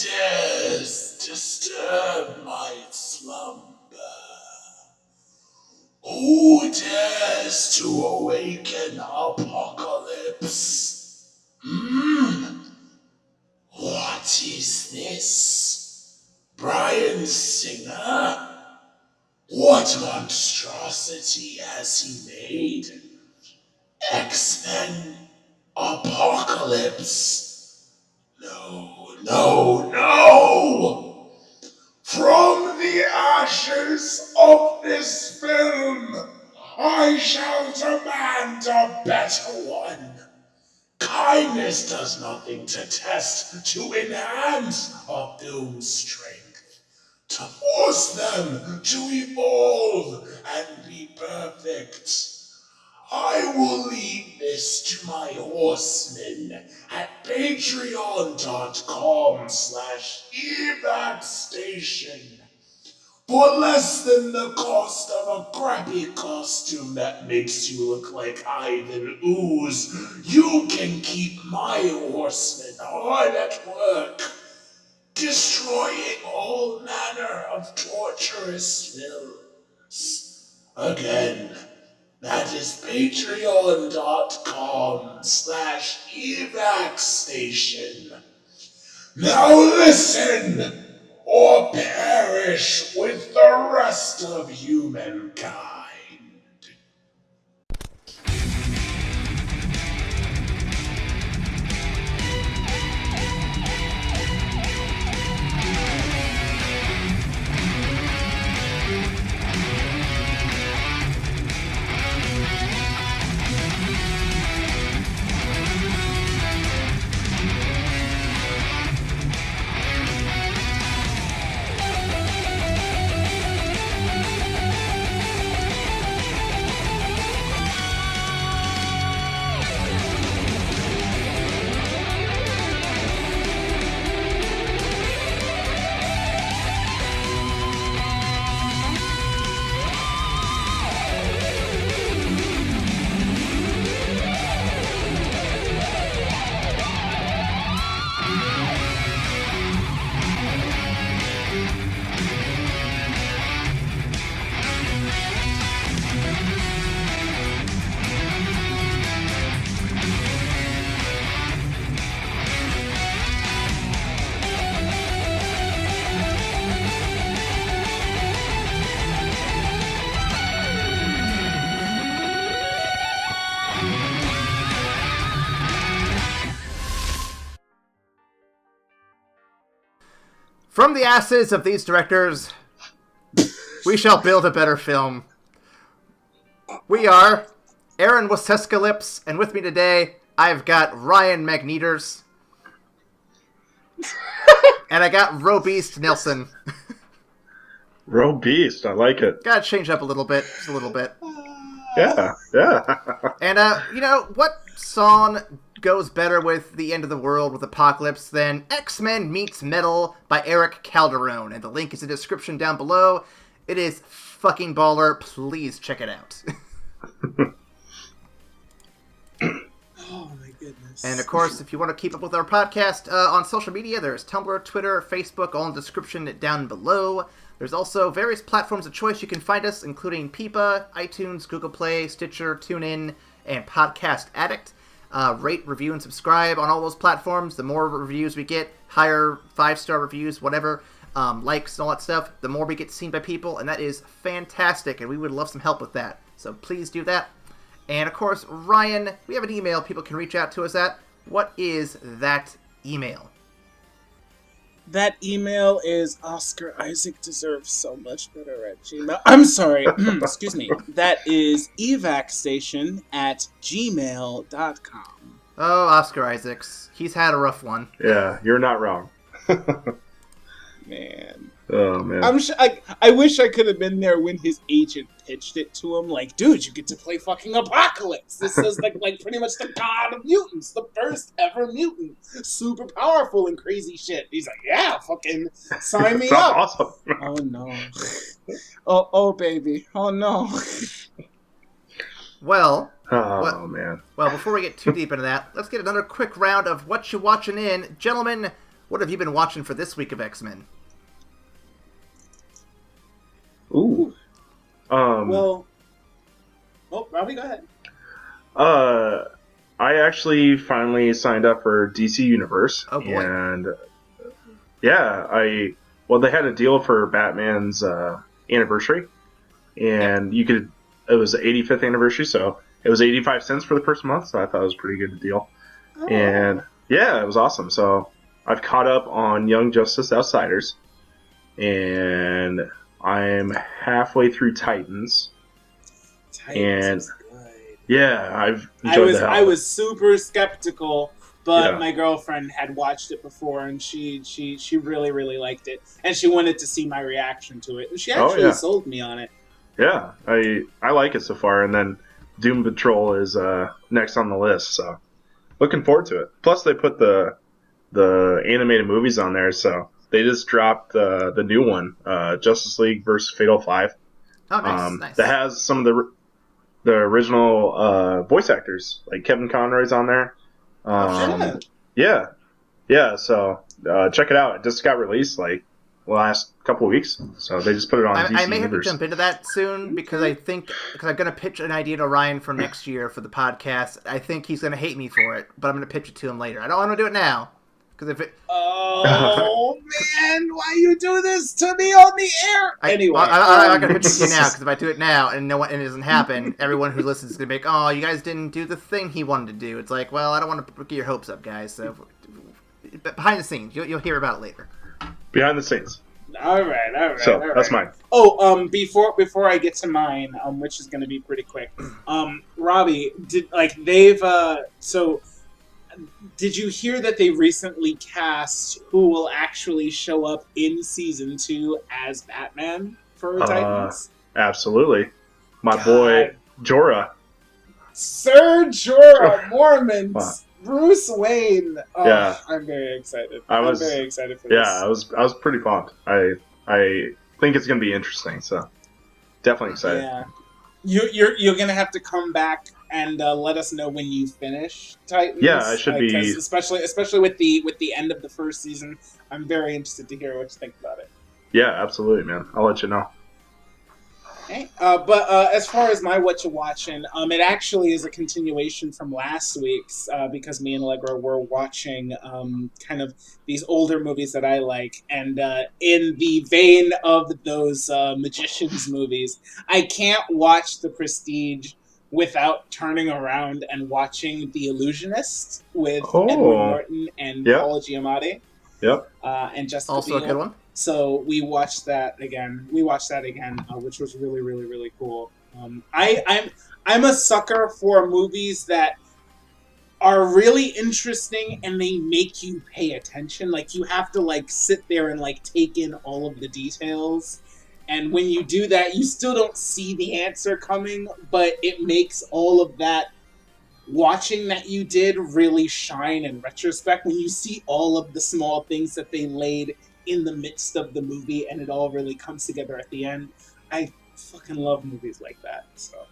dares disturb my slumber? Who dares to awaken apocalypse? What is this? Brian Singer? What monstrosity has he made? X-Men Apocalypse? No! From the ashes of this film, I shall demand a better one. Kindness does nothing to test, to enhance a film's strength, to force them to evolve and be perfect. I will leave this to my horsemen at patreon.com/evacstation. For less than the cost of a crappy costume that makes you look like Ivan Ooze, you can keep my horsemen hard at work, destroying all manner of torturous films. Again, that is patreon.com/evacstation. Now listen, or perish with the rest of humankind. From the asses of these directors, we shall build a better film. We are Aaron Wasescalips, and with me today, I've got Ryan Magneters. And I got Robeast Nelson. Robeast, I like it. Gotta change up a little bit, just a little bit. Yeah. And, what song goes better with the end of the world with Apocalypse than X-Men Meets Metal by Eric Calderone? And the link is in the description down below. It is fucking baller. Please check it out. Oh my goodness. And of course, if you want to keep up with our podcast on social media, there's Tumblr, Twitter, Facebook, all in the description down below. There's also various platforms of choice you can find us, including Peepa, iTunes, Google Play, Stitcher, TuneIn, and Podcast Addict. Rate, review, and subscribe on all those platforms. The more reviews we get, higher 5-star reviews, whatever, likes and all that stuff, the more we get seen by people, and that is fantastic, and we would love some help with that. So please do that. And of course, Ryan, we have an email people can reach out to us at. What is that email? That email is Oscar Isaac deserves so much better at Gmail. I'm sorry. Excuse me. That is evacstation@gmail.com. Oh, Oscar Isaacs. He's had a rough one. Yeah, you're not wrong. Man. Oh, man. I wish I could have been there when his agent pitched it to him. Like, dude, you get to play fucking Apocalypse. This is like pretty much the god of mutants, the first ever mutant, super powerful and crazy shit. He's like, yeah, fucking sign me up. Awesome. Oh no. Oh baby. Oh no. Well. Man. Well, before we get too deep into that, let's get another quick round of what you watching in. Gentlemen, what have you been watching for this week of X-Men? Ooh. Robbie, go ahead. I actually finally signed up for DC Universe. Oh, boy. And yeah, they had a deal for Batman's anniversary, and it was the 85th anniversary, so it was 85 cents for the first month, so I thought it was a pretty good deal. Oh. And yeah, it was awesome. So I've caught up on Young Justice Outsiders, and I'm halfway through Titans. And is good. yeah, I've enjoyed the hell. I was super skeptical, but Yeah. my girlfriend had watched it before, and she really, really liked it, and she wanted to see my reaction to it, and she actually sold me on it. Yeah, I like it so far, and then Doom Patrol is next on the list, so looking forward to it. Plus, they put the animated movies on there, so they just dropped the new one, Justice League vs. Fatal 5. Oh, nice. That has some of the original voice actors, like Kevin Conroy's on there. Yeah. So check it out. It just got released like the last couple of weeks, so they just put it on DC I may have to Universe. jump into that soon because I'm going to pitch an idea to Ryan for next year for the podcast. I think he's going to hate me for it, but I'm going to pitch it to him later. I don't want to do it now because if it. Oh man, why you do this to me on the air? Anyway, I'm not going to pitch it to you now because if I do it now and it doesn't happen, everyone who listens is going to be like, "Oh, you guys didn't do the thing he wanted to do." It's like, well, I don't want to get your hopes up, guys. So behind the scenes, you'll hear about it later. Behind the scenes. All right. So that's mine. Oh, before I get to mine, which is going to be pretty quick. Robbie, did you hear that they recently cast who will actually show up in season 2 as Batman for Titans? Absolutely, my boy Jorah. Sir Jorah Mormont's Bruce Wayne. Oh, Yeah. I'm very excited. I'm very excited for this. Yeah, I was pretty pumped. I think it's gonna be interesting. So definitely excited. Yeah. You're gonna have to come back and let us know when you finish Titans. Yeah, I should be. Especially with the end of the first season. I'm very interested to hear what you think about it. Yeah, absolutely, man. I'll let you know. Okay. But as far as my what you watching, it actually is a continuation from last week's because me and Allegra were watching kind of these older movies that I like, and in the vein of those magicians movies, I can't watch The Prestige without turning around and watching The Illusionist with Edward Norton and Paul Giamatti. Yep. And Jessica Also Biel. a good one. So we watched that again. Which was really, really, really cool. I'm a sucker for movies that are really interesting and they make you pay attention. Like you have to sit there and take in all of the details. And when you do that, you still don't see the answer coming, but it makes all of that watching that you did really shine in retrospect when you see all of the small things that they laid in the midst of the movie and it all really comes together at the end. I fucking love movies like that. So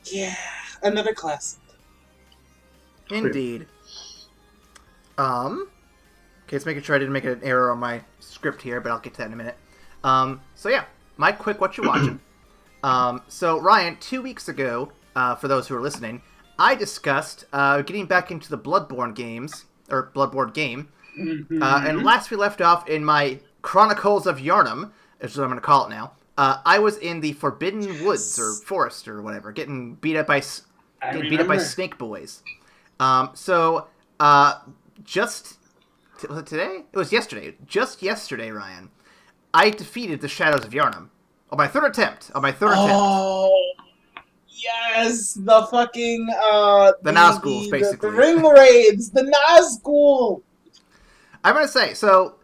yeah, another classic. Indeed. Okay, let's making sure I didn't make an error on my script here, but I'll get to that in a minute. So yeah, my quick what you watching. So Ryan, 2 weeks ago, for those who are listening, I discussed getting back into the Bloodborne games, or Bloodborne game. And last we left off in my Chronicles of Yarnum, is what I'm going to call it now. I was in the Forbidden Woods or Forest or whatever, getting beat up by snake boys. Was it today? It was yesterday. Just yesterday, Ryan, I defeated the Shadows of Yarnum on my third attempt. Oh, yes, the fucking the Nazguls, basically the ring raids, the Nazgul. I'm going to say, so,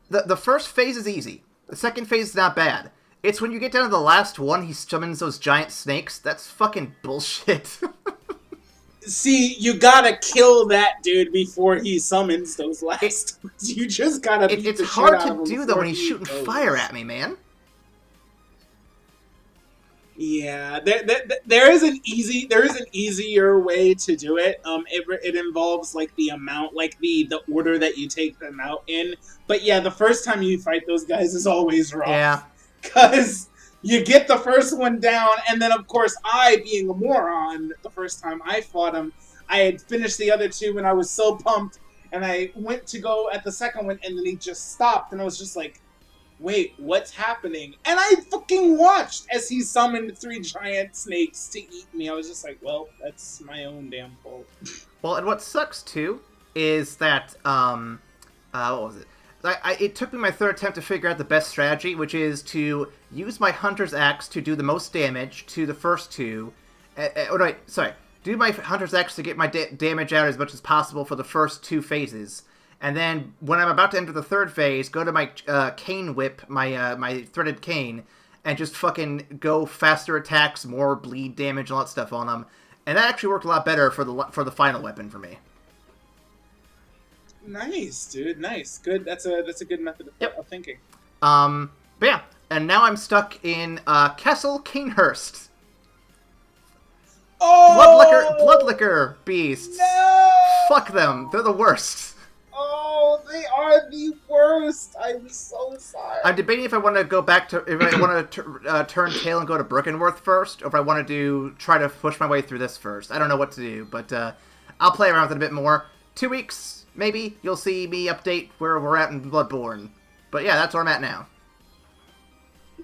the first phase is easy. The second phase is not bad. It's when you get down to the last one, he summons those giant snakes. That's fucking bullshit. See, you gotta kill that dude before he summons those last ones. You just gotta beat it's the hard shit out of to him do, though, when he's before shooting fire at me, man. Yeah, there is an easier way to do it. It involves like the amount, like the order that you take them out in. But yeah, the first time you fight those guys is always rough. Yeah. Because you get the first one down, and then of course I, being a moron, the first time I fought him, I had finished the other two, and I was so pumped, and I went to go at the second one, and then he just stopped, and I was just like, wait, what's happening? And I fucking watched as he summoned 3 giant snakes to eat me. I was just like, well, that's my own damn fault. Well, and what sucks too is that what was it? It took me my third attempt to figure out the best strategy, which is to use my Hunter's Axe to do the most damage to the first 2. Do my Hunter's Axe to get my damage out as much as possible for the first 2 phases. And then, when I'm about to enter the third phase, go to my cane whip, my threaded cane, and just fucking go faster attacks, more bleed damage, and all that stuff on them. And that actually worked a lot better for the final weapon for me. Nice, dude. Nice. Good. That's a good method of thinking. But yeah, and now I'm stuck in Castle Canehurst. Oh! Blood liquor beasts. No! Fuck them. They're the worst. Oh, they are the worst. I'm so sorry. I'm debating if I want to go back to, if I want to turn tail and go to Brookenworth first, or if I want to try to push my way through this first. I don't know what to do, but I'll play around with it a bit more. 2 weeks, maybe, you'll see me update where we're at in Bloodborne. But yeah, that's where I'm at now.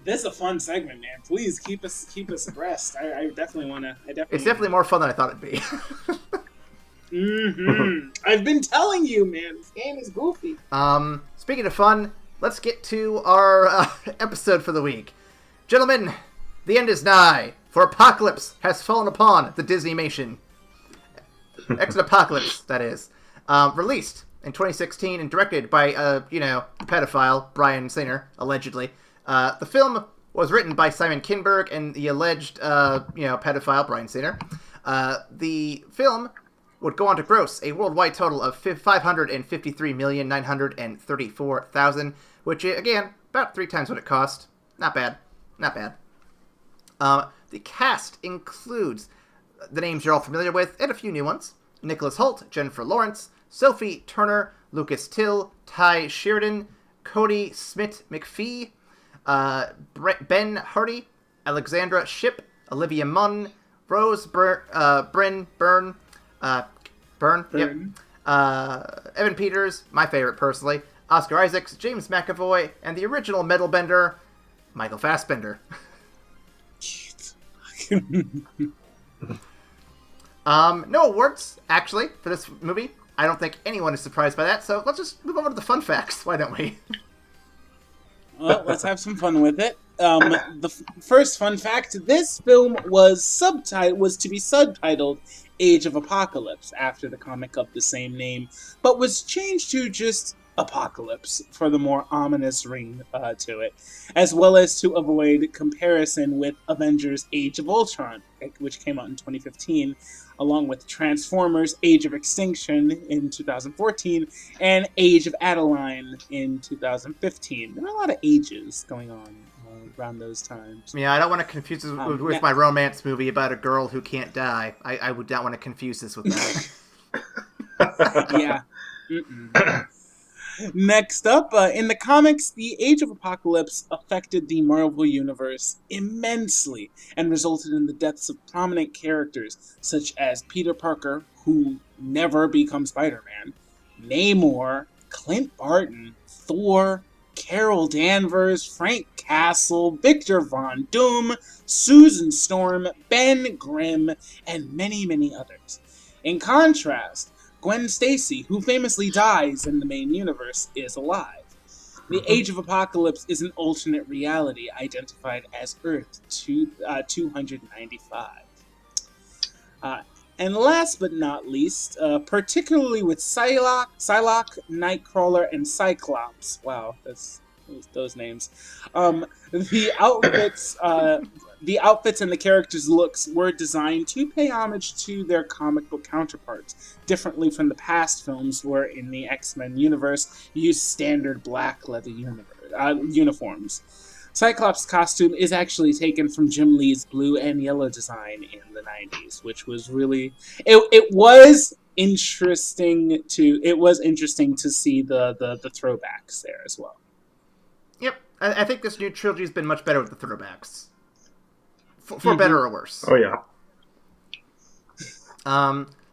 This is a fun segment, man. Please keep us abreast. I definitely want to. It's definitely more fun than I thought it'd be. Mm-hmm. I've been telling you, man. This game is goofy. Speaking of fun, let's get to our episode for the week. Gentlemen, the end is nigh, for apocalypse has fallen upon the Disneymation. Exit Apocalypse, that is. Released in 2016 and directed by, the pedophile, Bryan Singer, allegedly. The film was written by Simon Kinberg and the alleged, pedophile, Bryan Singer. The film would go on to gross a worldwide total of $553,934,000, which, again, about 3 times what it cost. Not bad. Not bad. The cast includes the names you're all familiar with and a few new ones. Nicholas Hoult, Jennifer Lawrence, Sophie Turner, Lucas Till, Ty Sheridan, Cody Smith-McPhee, Ben Hardy, Alexandra Shipp, Olivia Munn, Rose Byrne, Evan Peters, my favorite personally, Oscar Isaacs, James McAvoy, and the original metal bender, Michael Fassbender. No awards, actually, for this movie. I don't think anyone is surprised by that, so let's just move over to the fun facts. Why don't we? Well, let's have some fun with it. The first fun fact: this film was to be subtitled "Age of Apocalypse" after the comic of the same name, but was changed to just Apocalypse for the more ominous ring to it, as well as to avoid comparison with Avengers: Age of Ultron, which came out in 2015, along with Transformers: Age of Extinction in 2014, and Age of Adeline in 2015. There are a lot of ages going on around those times. Yeah, I don't want to confuse this with my romance movie about a girl who can't die. I would not want to confuse this with that. Yeah. Next up, in the comics, the Age of Apocalypse affected the Marvel Universe immensely and resulted in the deaths of prominent characters such as Peter Parker, who never becomes Spider-Man, Namor, Clint Barton, Thor, Carol Danvers, Frank Castle, Victor Von Doom, Susan Storm, Ben Grimm, and many, many others. In contrast, Gwen Stacy, who famously dies in the main universe, is alive. The Age of Apocalypse is an alternate reality identified as Earth 295. And last but not least, particularly with Psylocke, Nightcrawler, and Cyclops. Wow, that's those names. The outfits and the characters' looks were designed to pay homage to their comic book counterparts, differently from the past films where in the X-Men universe used standard black leather uniforms. Cyclops' costume is actually taken from Jim Lee's blue and yellow design in the 90s, which was really... It was interesting to see the throwbacks there as well. Yep. I think this new trilogy's been much better with the throwbacks. For better or worse. Oh, yeah.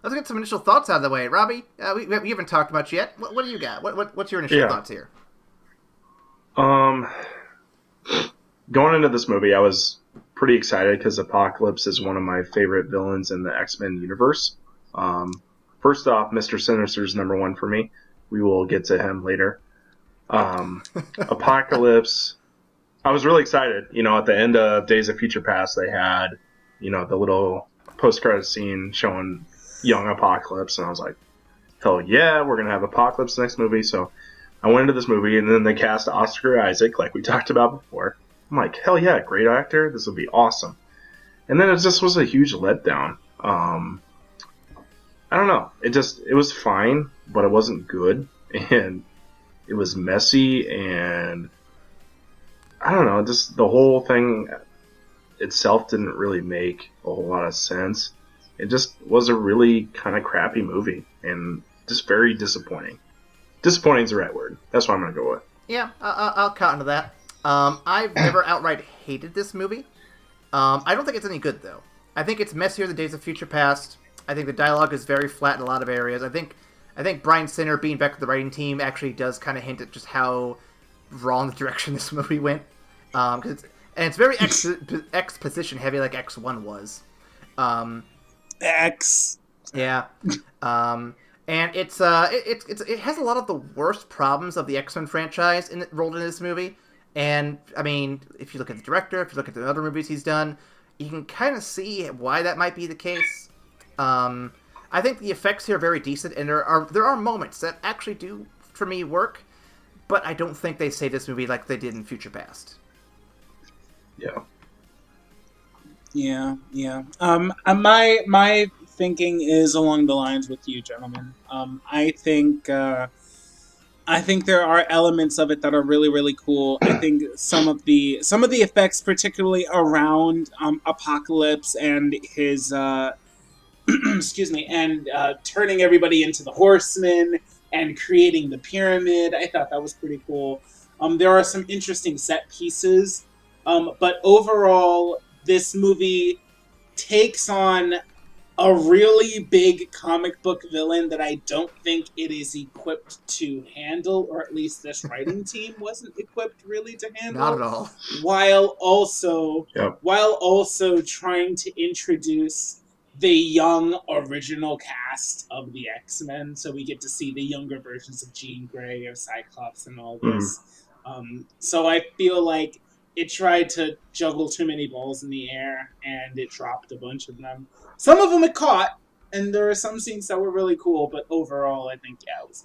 Let's get some initial thoughts out of the way. Robbie, we haven't talked much yet. What do you got? What's your initial thoughts here? Going into this movie, I was pretty excited because Apocalypse is one of my favorite villains in the X-Men universe. First off, Mr. Sinister's number one for me. We will get to him later. Apocalypse, I was really excited. You know, at the end of Days of Future Past, they had, you know, the little post-credit scene showing young Apocalypse, and I was like, hell yeah, we're going to have Apocalypse next movie. So I went into this movie, and then they cast Oscar Isaac, like we talked about before. I'm like, hell yeah, great actor. This will be awesome. And then it just was a huge letdown. I don't know. It was fine, but it wasn't good. And it was messy, and I don't know. Just the whole thing itself didn't really make a whole lot of sense. It just was a really kind of crappy movie, and just very disappointing. Disappointing is the right word. That's what I'm going to go with. Yeah, I'll count into that. I've never outright hated this movie. I don't think it's any good, though. I think it's messier than Days of Future Past. I think the dialogue is very flat in a lot of areas. I think Bryan Singer being back with the writing team actually does kind of hint at just how wrong the direction this movie went. It's very exposition heavy, like X1 was. Yeah. And it has a lot of the worst problems of the X-Men franchise rolled into this movie. And, I mean, if you look at the director, if you look at the other movies he's done, you can kind of see why that might be the case. I think the effects here are very decent, and there are moments that actually do, for me, work, but I don't think they save this movie like they did in Future Past. Yeah. My thinking is along the lines with you, gentlemen. I think there are elements of it that are really, really cool. I think some of the effects, particularly around Apocalypse and his excuse me, and turning everybody into the Horsemen and creating the pyramid, I thought that was pretty cool. There are some interesting set pieces, but overall, this movie takes on a really big comic book villain that I don't think it is equipped to handle, or at least this writing team wasn't equipped really to handle. Not at all. While also trying to introduce the young original cast of the X-Men, so we get to see the younger versions of Jean Grey or Cyclops and all this. So I feel like it tried to juggle too many balls in the air, and it dropped a bunch of them. Some of them it caught, and there are some scenes that were really cool, but overall, I think, it's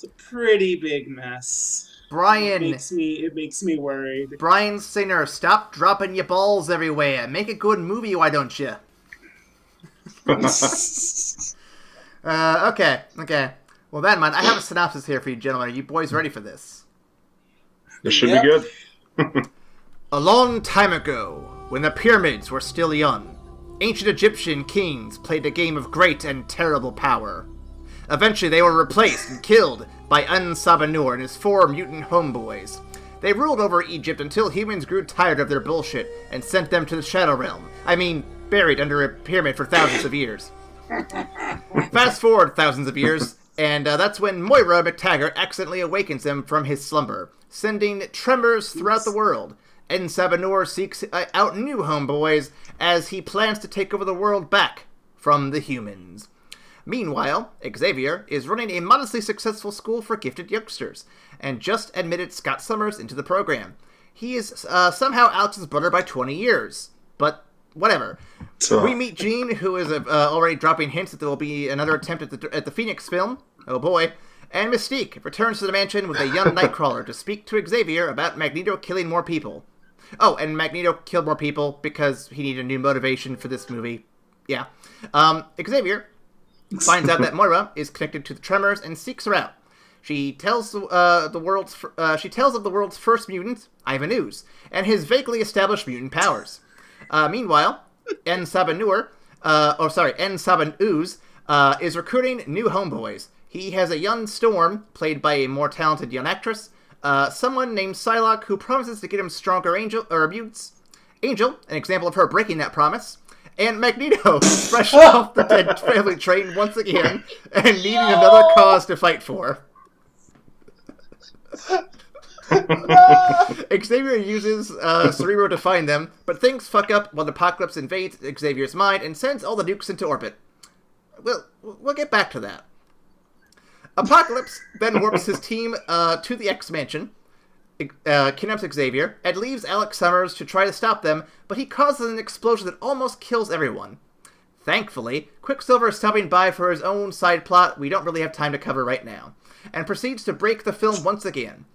a pretty big mess. Brian, it makes me worried. Bryan Singer, stop dropping your balls everywhere. Make a good movie, why don't you? Okay. Well, that in mind, I have a synopsis here for you, gentlemen. Are you boys ready for this? This should be good. A long time ago, when the pyramids were still young, ancient Egyptian kings played a game of great and terrible power. Eventually, they were replaced and killed by Un-Sabanur and his 4 mutant homeboys. They ruled over Egypt until humans grew tired of their bullshit and sent them to the Shadow Realm. I mean, buried under a pyramid for thousands of years. Fast forward thousands of years, and that's when Moira McTaggart accidentally awakens him from his slumber, sending tremors throughout the world. Un-Sabanur seeks out new homeboys as he plans to take over the world back from the humans. Meanwhile, Xavier is running a modestly successful school for gifted youngsters, and just admitted Scott Summers into the program. He is somehow Alex's brother by 20 years, but whatever. We meet Jean, who is already dropping hints that there will be another attempt at the Phoenix film. Oh boy. And Mystique returns to the mansion with a young Nightcrawler to speak to Xavier about Magneto killing more people. Oh, and Magneto killed more people because he needed a new motivation for this movie. Yeah. Xavier finds out that Moira is connected to the Tremors and seeks her out. She tells of the world's first mutant, Ivan Ooze, and his vaguely established mutant powers. Meanwhile, N. Saban Ooze is recruiting new homeboys. He has a young Storm, played by a more talented young actress, someone named Psylocke who promises to get him stronger mutants. Angel, an example of her breaking that promise, and Magneto, fresh off the dead family train once again, and needing another cause to fight for. Xavier uses Cerebro to find them, but things fuck up when Apocalypse invades Xavier's mind and sends all the nukes into orbit. We'll get back to that. Apocalypse then warps his team to the X-Mansion, kidnaps Xavier, and leaves Alex Summers to try to stop them, but he causes an explosion that almost kills everyone. Thankfully, Quicksilver is stopping by for his own side plot we don't really have time to cover right now, and proceeds to break the film once again.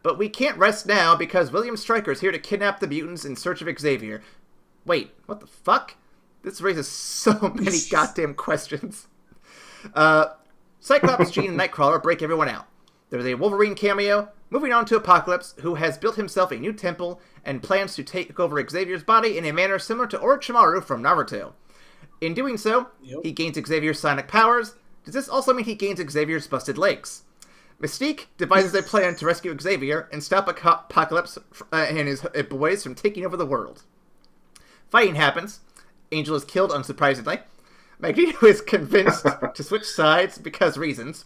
But we can't rest now because William Stryker is here to kidnap the mutants in search of Xavier. Wait, what the fuck? This raises so many goddamn questions. Cyclops, Jean, and Nightcrawler break everyone out. There's a Wolverine cameo. Moving on to Apocalypse, who has built himself a new temple and plans to take over Xavier's body in a manner similar to Orochimaru from Naruto. In doing so, he gains Xavier's sonic powers. Does this also mean he gains Xavier's busted legs? Mystique devises a plan to rescue Xavier and stop Apocalypse and his boys from taking over the world. Fighting happens. Angel is killed, unsurprisingly. Magneto is convinced to switch sides because reasons.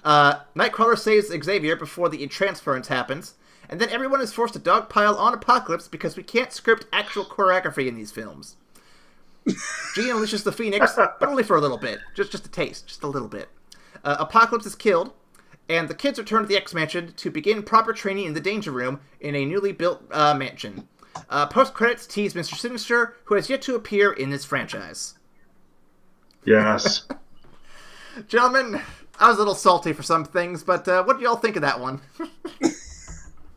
Nightcrawler saves Xavier before the transference happens, and then everyone is forced to dogpile on Apocalypse because we can't script actual choreography in these films. Jean unleashes the Phoenix, but only for a little bit. Just a taste, just a little bit. Apocalypse is killed, and the kids return to the X-Mansion to begin proper training in the Danger Room in a newly built mansion. Post-credits tease Mr. Sinister, who has yet to appear in this franchise. Yes. Gentlemen, I was a little salty for some things, but what do y'all think of that one?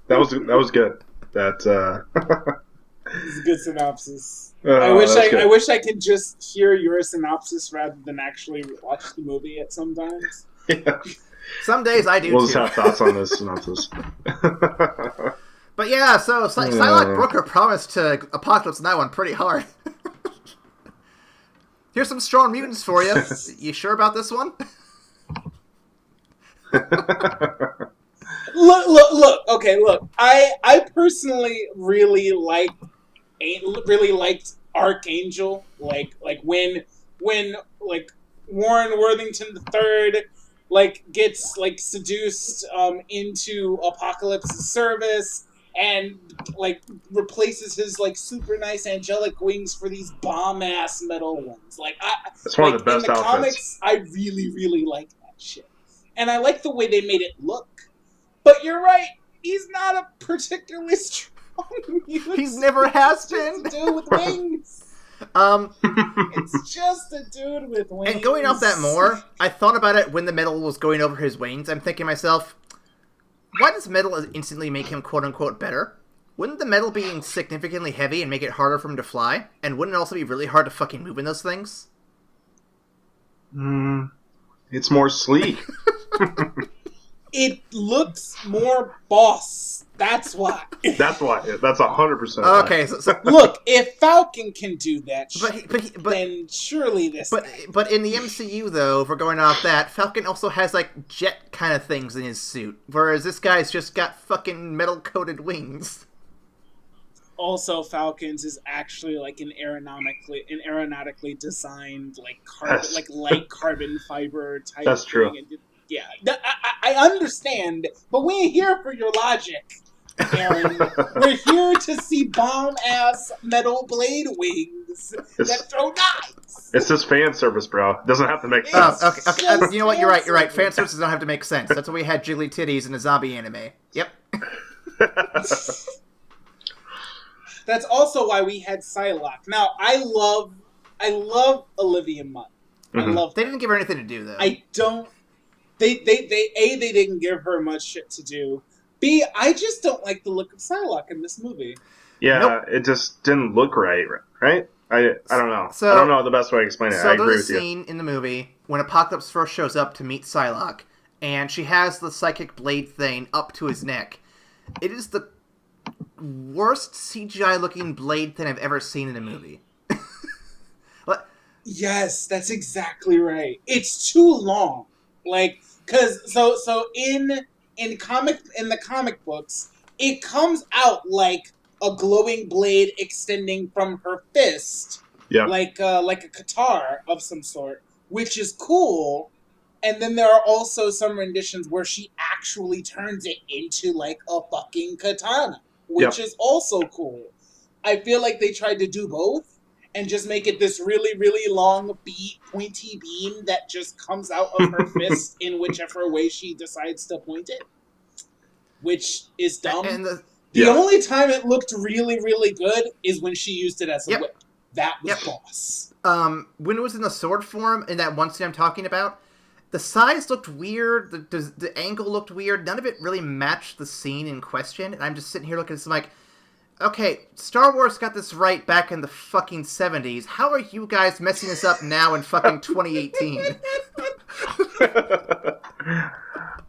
That was good. It's a good synopsis. Oh, I wish I could just hear your synopsis rather than actually watch the movie at some times. Yeah. Some days I do We'll too. just have thoughts on this synopsis. But yeah, so Psylocke broke her promise to Apocalypse in that one pretty hard. Here's some strong mutants for you. You sure about this one? Look. Okay, look. I personally really liked Archangel. Like when like Warren Worthington III gets seduced into Apocalypse's service and replaces his super nice angelic wings for these bomb ass metal ones. It's one of the best in the outfits. comics, I really like that shit, and I like the way they made it look. But you're right, he's not a particularly strong mutant. He's never has been. It's just a dude with wings. It's just a dude with wings. And going off that more, I thought about it when the metal was going over his wings. I'm thinking to myself, why does metal instantly make him quote-unquote better? Wouldn't the metal being significantly heavy and make it harder for him to fly? And wouldn't it also be really hard to fucking move in those things? It's more sleek. It looks more boss. That's why. That's why. That's 100%. Okay, so look, if Falcon can do that, but then surely this. But in the MCU though, if we're going off that, Falcon also has jet kind of things in his suit, whereas this guy's just got fucking metal coated wings. Also, Falcons is actually an aeronautically designed light carbon fiber type. That's true. Thing. Yeah, I understand, but we ain't here for your logic, Aaron. We're here to see bomb-ass metal blade wings that throw knives. It's just fan service, bro. It doesn't have to make sense. Oh, okay. You know what? You're right. Fan services don't have to make sense. That's why we had jiggly titties in a zombie anime. Yep. That's also why we had Psylocke. Now, I love Olivia Munn. Mm-hmm. I love. They didn't give her anything to do though. I don't. They didn't give her much shit to do. B, I just don't like the look of Psylocke in this movie. Yeah, Nope. It just didn't look right? I don't know. So- I don't know the best way to explain it. So I agree there's with a scene in the movie when Apocalypse first shows up to meet Psylocke, and she has the psychic blade thing up to his neck. It is the worst CGI-looking blade thing I've ever seen in a movie. Yes, that's exactly right. It's too long. Like, cause in the comic books, it comes out like a glowing blade extending from her fist, Yeah. like a guitar of some sort, which is cool. And then there are also some renditions where she actually turns it into like a fucking katana, which is also cool. I feel like they tried to do both and just make it this really, really long, pointy beam that just comes out of her fist in whichever way she decides to point it, which is dumb. And the only time it looked really, really good is when she used it as a whip. That was boss. When it was in the sword form, in that one scene I'm talking about, the size looked weird, the angle looked weird, none of it really matched the scene in question, and I'm just sitting here looking at this, I'm like, okay, Star Wars got this right back in the fucking 70s. How are you guys messing this up now in fucking 2018?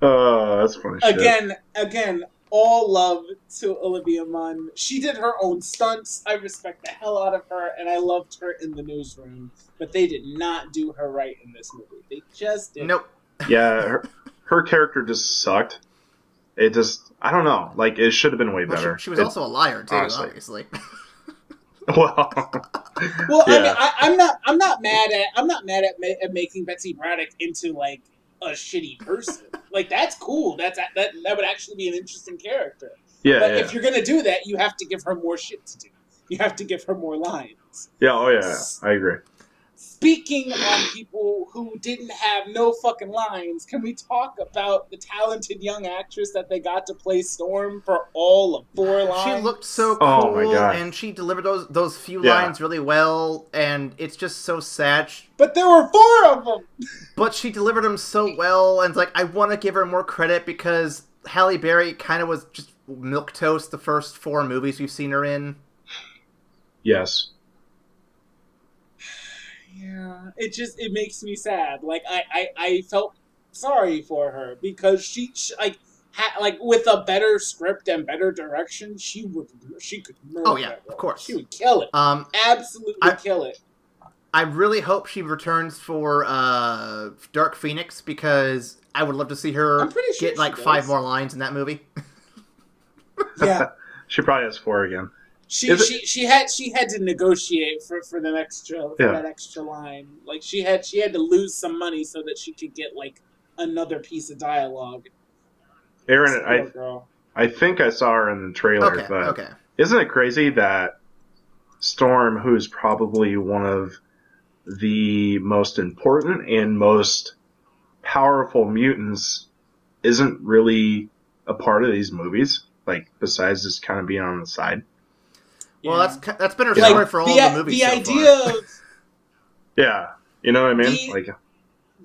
Oh, that's funny shit. Again, all love to Olivia Munn. She did her own stunts. I respect the hell out of her, and I loved her in the newsroom. But they did not do her right in this movie. They just didn't. Nope. Yeah, her character just sucked. It just, I don't know. Like, it should have been way better. She was also a liar, too, honestly. obviously. Well, yeah. I mean, I'm not mad at making Betsy Braddock into like a shitty person. Like, that's cool. That would actually be an interesting character. Yeah. But if you're gonna do that, you have to give her more shit to do. You have to give her more lines. Yeah. Oh yeah. I agree. Speaking on people who didn't have no fucking lines, can we talk about the talented young actress that they got to play Storm for all of 4 lines? She looked so cool, oh my God. And she delivered those few lines really well, and it's just so sad. But there were 4 of them! But she delivered them so well, and it's like, I want to give her more credit because Halle Berry kind of was just milquetoast the first 4 movies we've seen her in. Yes. Yeah, it makes me sad. Like, I felt sorry for her because she with a better script and better direction, she could murder. Oh yeah, of course, she would kill it. Absolutely kill it. I really hope she returns for Dark Phoenix because I would love to see her get like 5 more lines in that movie. Yeah, she probably has 4 again. She had to negotiate for the extra that extra line. Like she had to lose some money so that she could get like another piece of dialogue. Aaron, I think I saw her in the trailer, but isn't it crazy that Storm, who's probably one of the most important and most powerful mutants, isn't really a part of these movies? Like, besides just kind of being on the side. Well, that's been her story for all the movies. The idea of yeah, you know what I mean.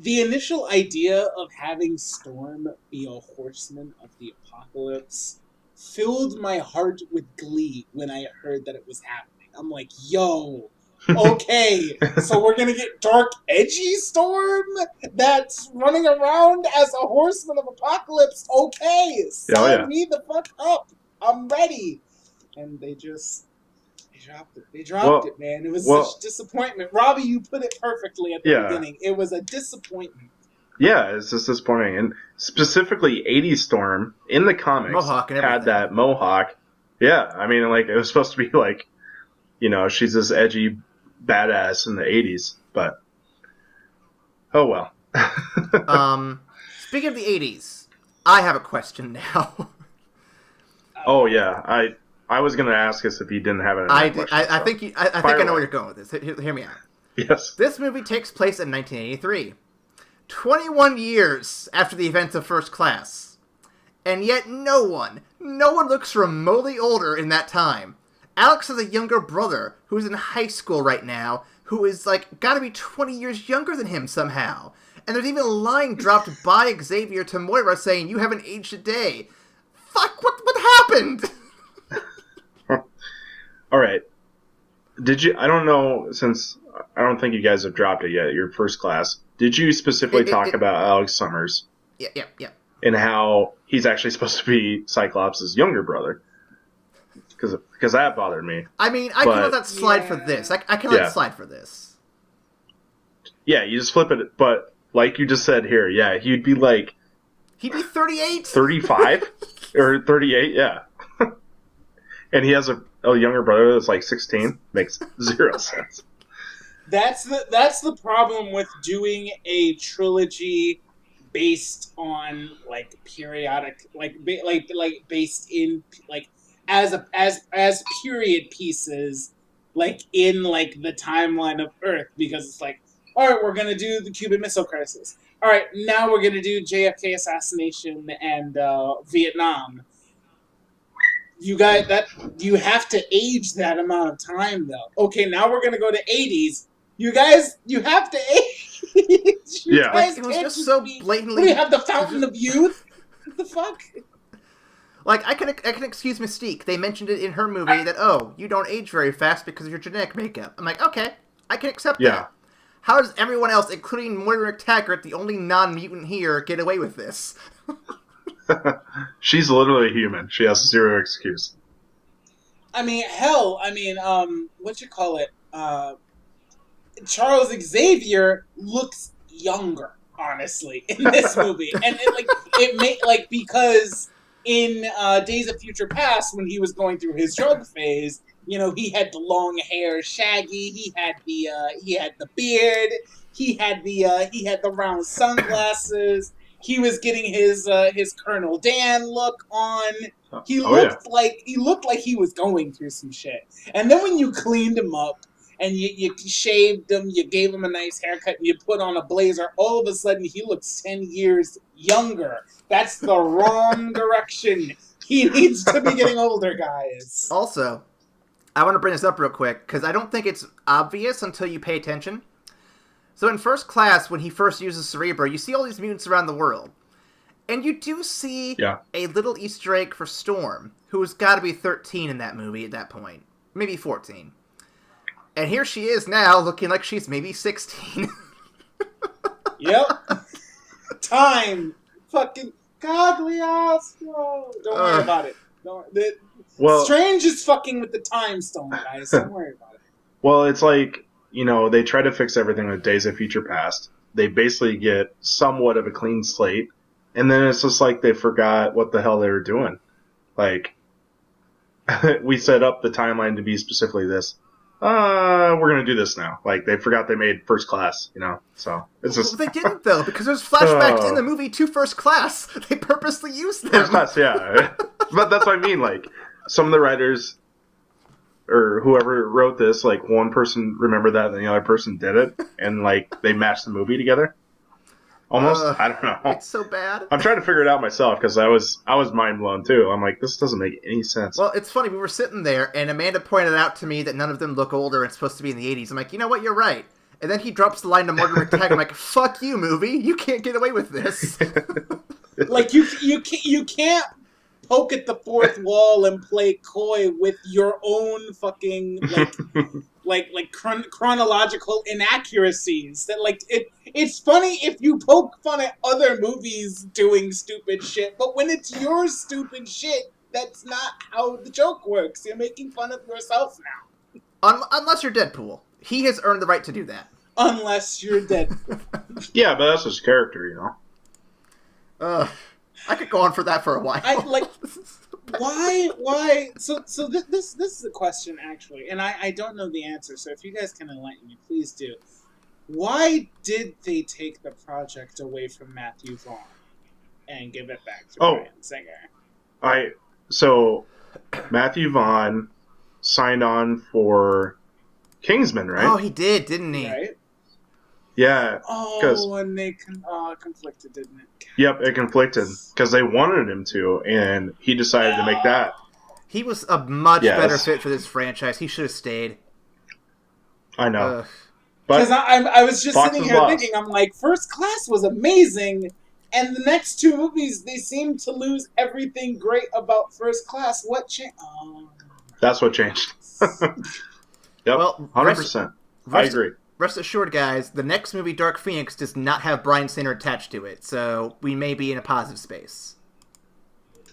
The initial idea of having Storm be a horseman of the apocalypse filled my heart with glee when I heard that it was happening. I'm like, yo, okay, so we're gonna get dark, edgy Storm that's running around as a horseman of apocalypse. Okay, sign me the fuck up. I'm ready. And they dropped it. They dropped it, man. It was such a disappointment. Robbie, you put it perfectly at the beginning. It was a disappointment. Yeah, it's just disappointing. And specifically, 80 Storm in the comics Mohawk and had that mohawk. Yeah, I mean, like, it was supposed to be like, you know, she's this edgy badass in the 80s, but oh well. Speaking of the 80s, I have a question now. Oh yeah, I was going to ask us if you didn't have it. I think I know where you're going with this. Hear me out. Yes. This movie takes place in 1983, 21 years after the events of First Class, and yet no one looks remotely older in that time. Alex has a younger brother who's in high school right now, who is like got to be 20 years younger than him somehow. And there's even a line dropped by Xavier to Moira saying, "You haven't aged a day." Fuck! What happened? All right. Did you? I don't know, since I don't think you guys have dropped it yet. Your First Class. Did you specifically talk about Alex Summers? Yeah. and how he's actually supposed to be Cyclops' younger brother. Because that bothered me. I mean, I can let that slide for this. I can let it slide for this. Yeah, you just flip it. But like you just said here, yeah, he'd be like... He'd be 38? 35? Or 38, yeah. And he has a younger brother that's like 16. Makes zero sense. That's the problem with doing a trilogy based on like periodic, based in like as period pieces, like in like the timeline of Earth, because it's like, all right, we're gonna do the Cuban Missile Crisis. All right, now we're gonna do JFK assassination and Vietnam. You have to age that amount of time though. Okay, now we're gonna go to 80s. You have to age. Yeah, like, it was just so blatantly. What do you have, the Fountain of Youth? What the fuck? Like, I can excuse Mystique. They mentioned it in her movie that, you don't age very fast because of your genetic makeup. I'm like, okay, I can accept that. How does everyone else, including Moira McTaggart, the only non-mutant here, get away with this? She's literally human. She has zero excuse. I mean, hell, Charles Xavier looks younger, honestly, in this movie. And because in Days of Future Past, when he was going through his drug phase, you know, he had the long hair, shaggy. He had the beard. He had the round sunglasses. He was getting his Colonel Dan look on. He looked like he was going through some shit. And then when you cleaned him up and you shaved him, you gave him a nice haircut, and you put on a blazer, all of a sudden he looks 10 years younger. That's the wrong direction. He needs to be getting older, guys. Also, I want to bring this up real quick, because I don't think it's obvious until you pay attention. So in First Class, when he first uses Cerebro, you see all these mutants around the world. And you do see a little Easter egg for Storm, who's got to be 13 in that movie at that point. Maybe 14. And here she is now, looking like she's maybe 16. Yep. Time. Fucking Cagliostro. Don't worry about it. Strange is fucking with the time stone, guys. Don't worry about it. Well, it's like, you know, they try to fix everything with Days of Future Past. They basically get somewhat of a clean slate. And then it's just like they forgot what the hell they were doing. Like, we set up the timeline to be specifically this. We're going to do this now. Like, they forgot they made First Class, you know? So, it's just... Well, they didn't, though, because there's flashbacks in the movie to First Class. They purposely used them. First Class, yeah. But that's what I mean. Like, some of the writers, or whoever wrote this, like, one person remembered that and the other person did it. And, like, they matched the movie together. Almost? I don't know. It's so bad. I'm trying to figure it out myself, because I was mind blown, too. I'm like, this doesn't make any sense. Well, it's funny. We were sitting there, and Amanda pointed out to me that none of them look older and supposed to be in the 80s. I'm like, you know what? You're right. And then he drops the line to Morgan McTaggart. I'm like, fuck you, movie. You can't get away with this. Like, you can't poke at the fourth wall and play coy with your own fucking, chronological inaccuracies. That, like, it's funny if you poke fun at other movies doing stupid shit, but when it's your stupid shit, that's not how the joke works. You're making fun of yourself now. Unless you're Deadpool. He has earned the right to do that. Unless you're Deadpool. Yeah, but that's his character, you know? I could go on for that for a while. Why? So this is a question, actually, and I don't know the answer, so if you guys can enlighten me, please do. Why did they take the project away from Matthew Vaughn and give it back to Bryan Singer? So Matthew Vaughn signed on for Kingsman, right? Oh, he did, didn't he? Right? Yeah. Oh, and they conflicted, didn't it? Yep, it conflicted because they wanted him to, and he decided to make that. He was a much better fit for this franchise. He should have stayed. I know. Because I was just sitting here thinking, I'm like, First Class was amazing, and the next two movies, they seem to lose everything great about First Class. What changed? That's what changed. Yep, well, 100%. I agree. rest assured, guys, the next movie, Dark Phoenix, does not have Bryan Singer attached to it, so we may be in a positive space.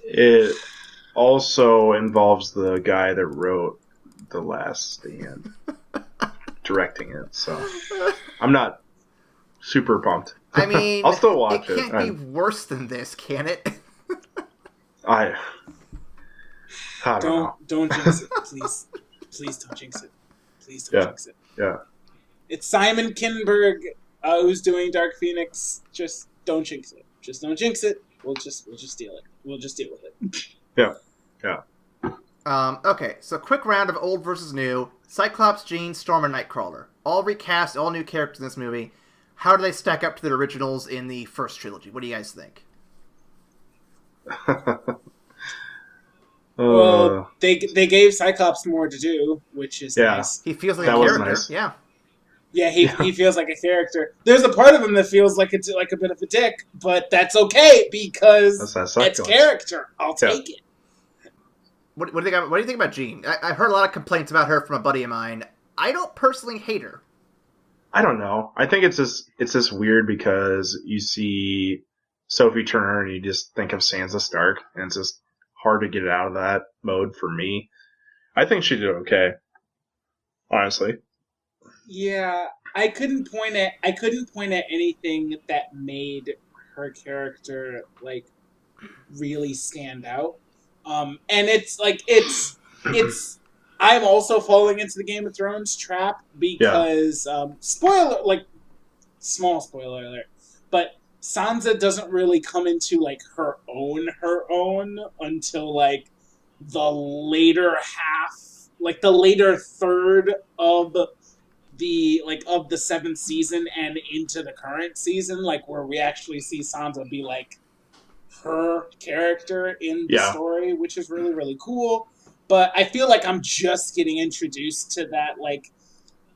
It also involves the guy that wrote The Last Stand directing it, so I'm not super pumped. I mean, I'll still watch it. It can't be worse than this, can it? I don't know. Don't jinx it, please. Please don't jinx it. Please don't jinx it. Yeah. It's Simon Kinberg who's doing Dark Phoenix. Just don't jinx it. Just don't jinx it. We'll just deal it. We'll just deal with it. Yeah. Okay, so quick round of old versus new. Cyclops, Jean, Storm, and Nightcrawler. All recast, all new characters in this movie. How do they stack up to the originals in the first trilogy? What do you guys think? Well, they gave Cyclops more to do, which is nice. He feels like that a was character. nice. Yeah. Yeah, he feels like a character. There's a part of him that feels like it's like a bit of a dick, but that's okay because it's character. I'll take it. What do you think about Jean? I've heard a lot of complaints about her from a buddy of mine. I don't personally hate her. I don't know. I think it's just weird because you see Sophie Turner and you just think of Sansa Stark, and it's just hard to get out of that mode for me. I think she did okay, honestly. Yeah, I couldn't point at anything that made her character like really stand out. And it's I'm also falling into the Game of Thrones trap because small spoiler alert, but Sansa doesn't really come into like her own until like the later half, like the later third of the seventh season and into the current season, like where we actually see Sansa be like her character in the story, which is really, really cool. But I feel like I'm just getting introduced to that, like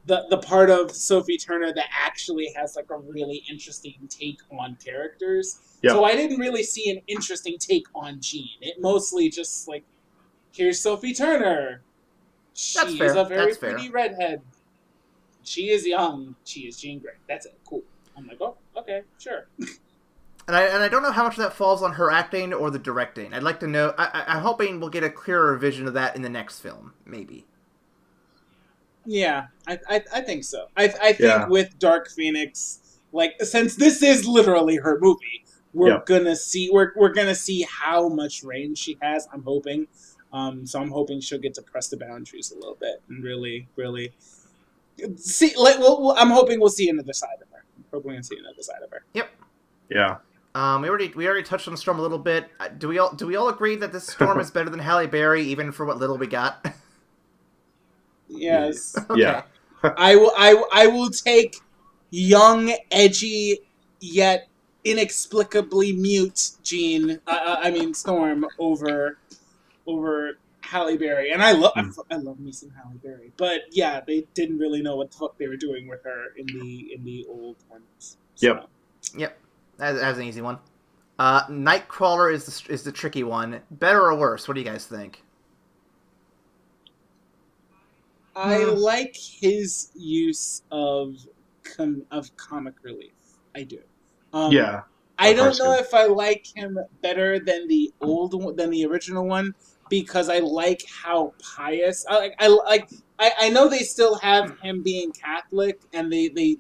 the part of Sophie Turner that actually has like a really interesting take on characters. Yep. So I didn't really see an interesting take on Jean. It mostly just like, here's Sophie Turner. She is a very pretty redhead. She is young. She is Jean Grey. That's it. Cool. I'm like, oh, okay, sure. And I don't know how much of that falls on her acting or the directing. I'd like to know. I'm hoping we'll get a clearer vision of that in the next film, maybe. Yeah, I think so. I think with Dark Phoenix, like since this is literally her movie, we're gonna see how much range she has. I'm hoping. So I'm hoping she'll get to press the boundaries a little bit and really, really see. Like, I'm hoping we'll see another side of her. I'm hoping we'll see another side of her. Yep. Yeah. We already touched on the Storm a little bit. Do we all agree that this Storm is better than Halle Berry, even for what little we got? Yes. Okay. Yeah. I will take young, edgy, yet inexplicably mute Jean. Storm over Halle Berry, and I love me some Halle Berry. But yeah, they didn't really know what the fuck they were doing with her in the old ones. So. Yep. That's an easy one. Nightcrawler is the tricky one. Better or worse? What do you guys think? I like his use of comic relief. I do. I don't know if I like him better than the original one because I like how pious. I know they still have him being Catholic and they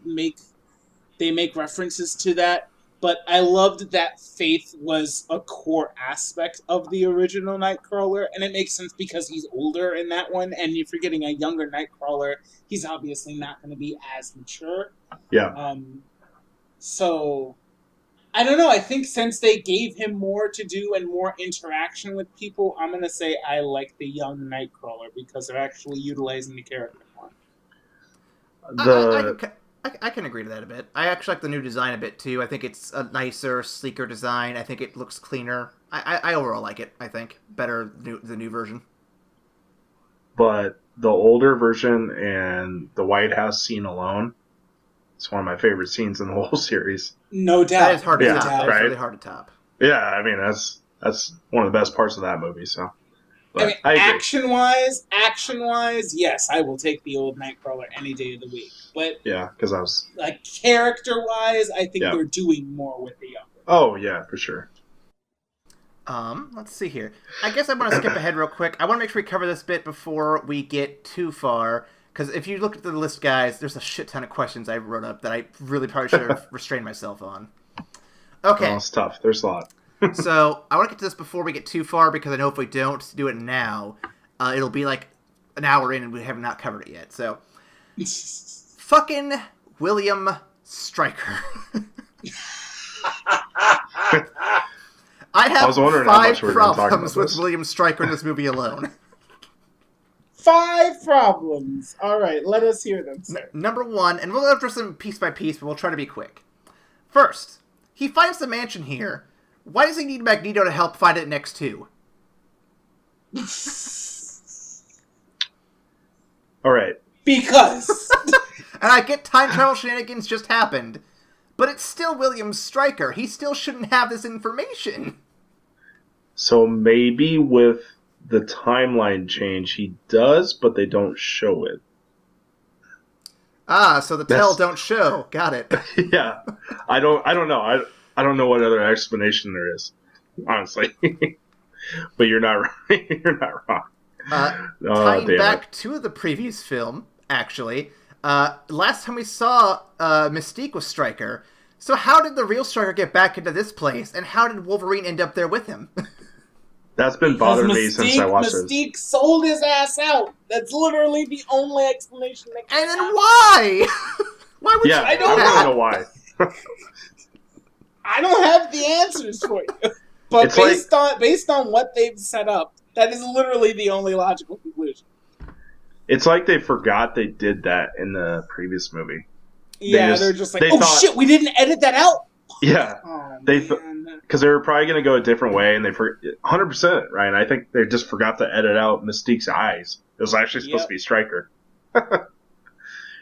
make references to that. But I loved that faith was a core aspect of the original Nightcrawler, and it makes sense because he's older in that one, and if you're getting a younger Nightcrawler, he's obviously not going to be as mature. Yeah. So, I don't know, I think since they gave him more to do and more interaction with people, I'm going to say I like the young Nightcrawler because they're actually utilizing the character more. I can agree to that a bit. I actually like the new design a bit, too. I think it's a nicer, sleeker design. I think it looks cleaner. I overall like it, I think. Better the new version. But the older version and the White House scene alone, it's one of my favorite scenes in the whole series. No doubt. That is hard to top. That's really hard to top. Yeah, I mean, that's one of the best parts of that movie, so. But I mean, I agree. action-wise, yes, I will take the old Nightcrawler any day of the week. But Yeah, because I was. like character-wise, I think Yeah. they're doing more with the younger. Oh yeah, for sure. Let's see here. I guess I want to skip ahead real quick. I want to make sure we cover this bit before we get too far. Because if you look at the list, guys, there's a shit ton of questions I wrote up that I really probably should have restrained myself on. Okay. Oh, it's tough. There's a lot. So, I want to get to this before we get too far, because I know if we don't do it now, it'll be like an hour in and we have not covered it yet. So, fucking William Stryker. I have was wondering how 5 much we were gonna talk problems about with this. William Stryker in this movie alone. 5 problems. All right, let us hear them, sir. Number 1, and we'll address them piece by piece, but we'll try to be quick. First, he finds the mansion here. Why does he need Magneto to help find it next to? All right. Because And I get time travel shenanigans just happened, but it's still William Stryker. He still shouldn't have this information. So maybe with the timeline change, he does, but they don't show it. Ah, so the tell don't show. Got it. Yeah, I don't know. I don't know what other explanation there is, honestly. But you're not right. You're not wrong. Tying damn back it. to the previous film, actually, last time we saw Mystique was Stryker. So how did the real Stryker get back into this place, and how did Wolverine end up there with him? That's been bothering me since I watched this. Mystique sold his ass out. That's literally the only explanation. And then why? Why would Yeah, you? I don't want to know why. I don't have the answers for you. But It's based on what they've set up, that is literally the only logical conclusion. It's like they forgot they did that in the previous movie. Yeah, they're just like, they oh thought- shit, we didn't edit that out. Yeah, Oh, They man. because they were probably going to go a different way, and they 100% right. And I think they just forgot to edit out Mystique's eyes. It was actually supposed to be Stryker. And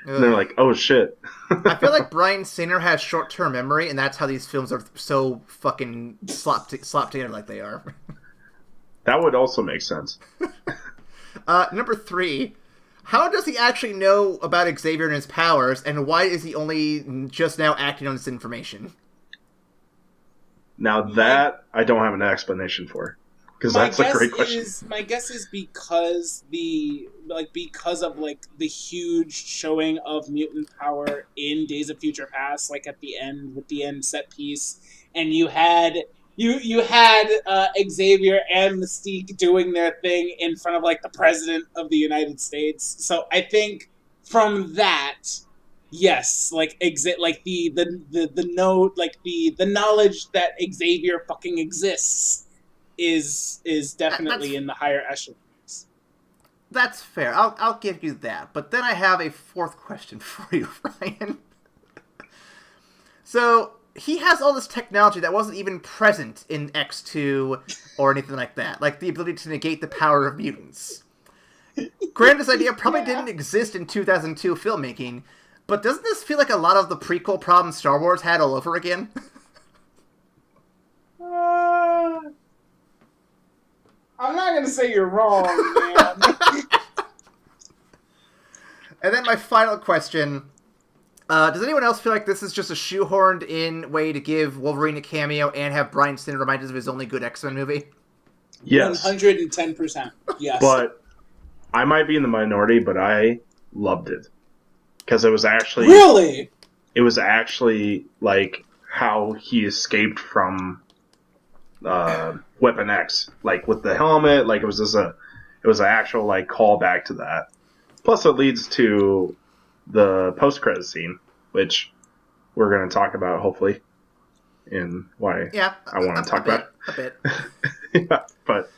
they're like, oh shit. I feel like Bryan Singer has short-term memory, and that's how these films are so fucking slopped together like they are. That would also make sense. Number 3. How does he actually know about Xavier and his powers, and why is he only just now acting on this information? Now that I don't have an explanation for, because that's a great question. My guess is because of the huge showing of mutant power in Days of Future Past, like at the end with the end set piece, and you had Xavier and Mystique doing their thing in front of like the President of the United States. So I think from that, yes, like the knowledge that Xavier fucking exists is definitely in the higher echelons. That's fair. I'll give you that. But then I have a 4th question for you, Ryan. So he has all this technology that wasn't even present in X2 or anything like that, like the ability to negate the power of mutants. Granted, this idea probably didn't exist in 2002 filmmaking, but doesn't this feel like a lot of the prequel problems Star Wars had all over again? I'm not gonna say you're wrong, man. And then my final question. Does anyone else feel like this is just a shoehorned in way to give Wolverine a cameo and have Bryan Singer remind us of his only good X-Men movie? Yes. 110%. Yes. But I might be in the minority, but I loved it. Because it was actually... Really? It was actually like how he escaped from Weapon X. Like with the helmet, like it was an actual like callback to that. Plus it leads to the post-credit scene, which we're going to talk about, hopefully, in why I want to talk about a bit. Yeah, but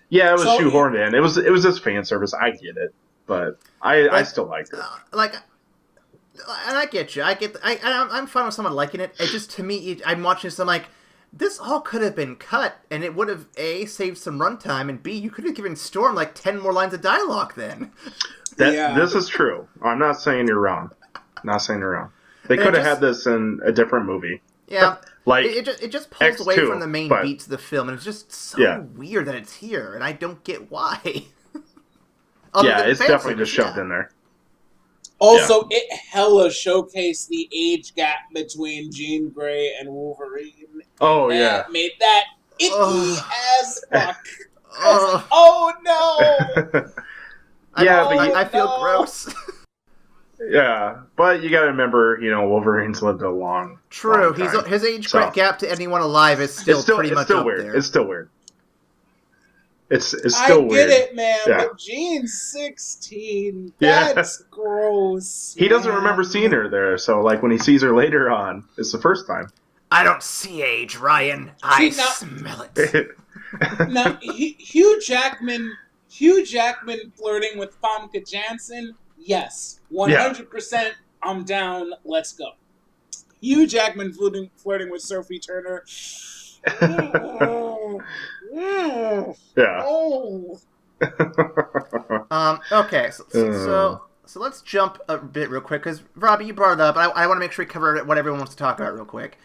yeah, it was shoehorned in. It was just fan service. I get it, but I still liked it. And I get you. I'm fine with someone liking it. It just, to me, I'm watching this, I'm like, this all could have been cut, and it would have, A, saved some runtime, and B, you could have given Storm, 10 more lines of dialogue then. This is true. I'm not saying you're wrong. Not saying you're wrong. They could have had this in a different movie. Yeah. Like it just pulls away X2, from the main but- beats of the film, and it's just so weird that it's here, and I don't get why. Yeah, it's definitely just shoved in there. Also, it hella showcased the age gap between Jean Grey and Wolverine. Oh, And yeah. made that icky as fuck. Ugh. Oh no! Yeah, I feel gross. Yeah, but you gotta remember, Wolverine's lived a long True, time. his age gap to anyone alive is still pretty much up weird. there. It's still weird. It's still weird. I get it, man, Yeah. but Jean's 16. Yeah. That's gross. He doesn't man. remember seeing her there, so like when he sees her later on, it's the first time. I don't see age, Ryan. I smell it. Now, Hugh Jackman flirting with Famke Janssen, yes, 100%. I'm down. Let's go. Hugh Jackman flirting with Sophie Turner. Yeah. Oh. Okay, so let's jump a bit real quick, because, Robbie, you brought it up. I want to make sure we cover what everyone wants to talk about real quick.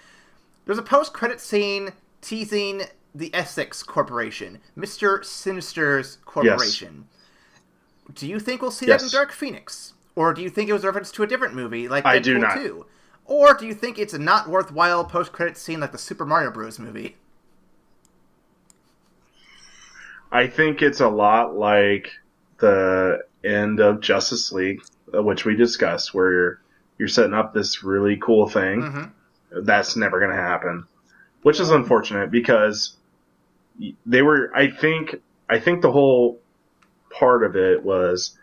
There's a post-credit scene teasing the Essex Corporation, Mr. Sinister's corporation. Yes. Do you think we'll see that in Dark Phoenix? Or do you think it was a reference to a different movie, like I do Deadpool not. 2? Or do you think it's a not worthwhile post-credit scene like the Super Mario Bros. Movie? I think it's a lot like the end of Justice League, which we discussed, where you're setting up this really cool thing. Mm-hmm. That's never going to happen, which is unfortunate because they were. I think the whole part of it was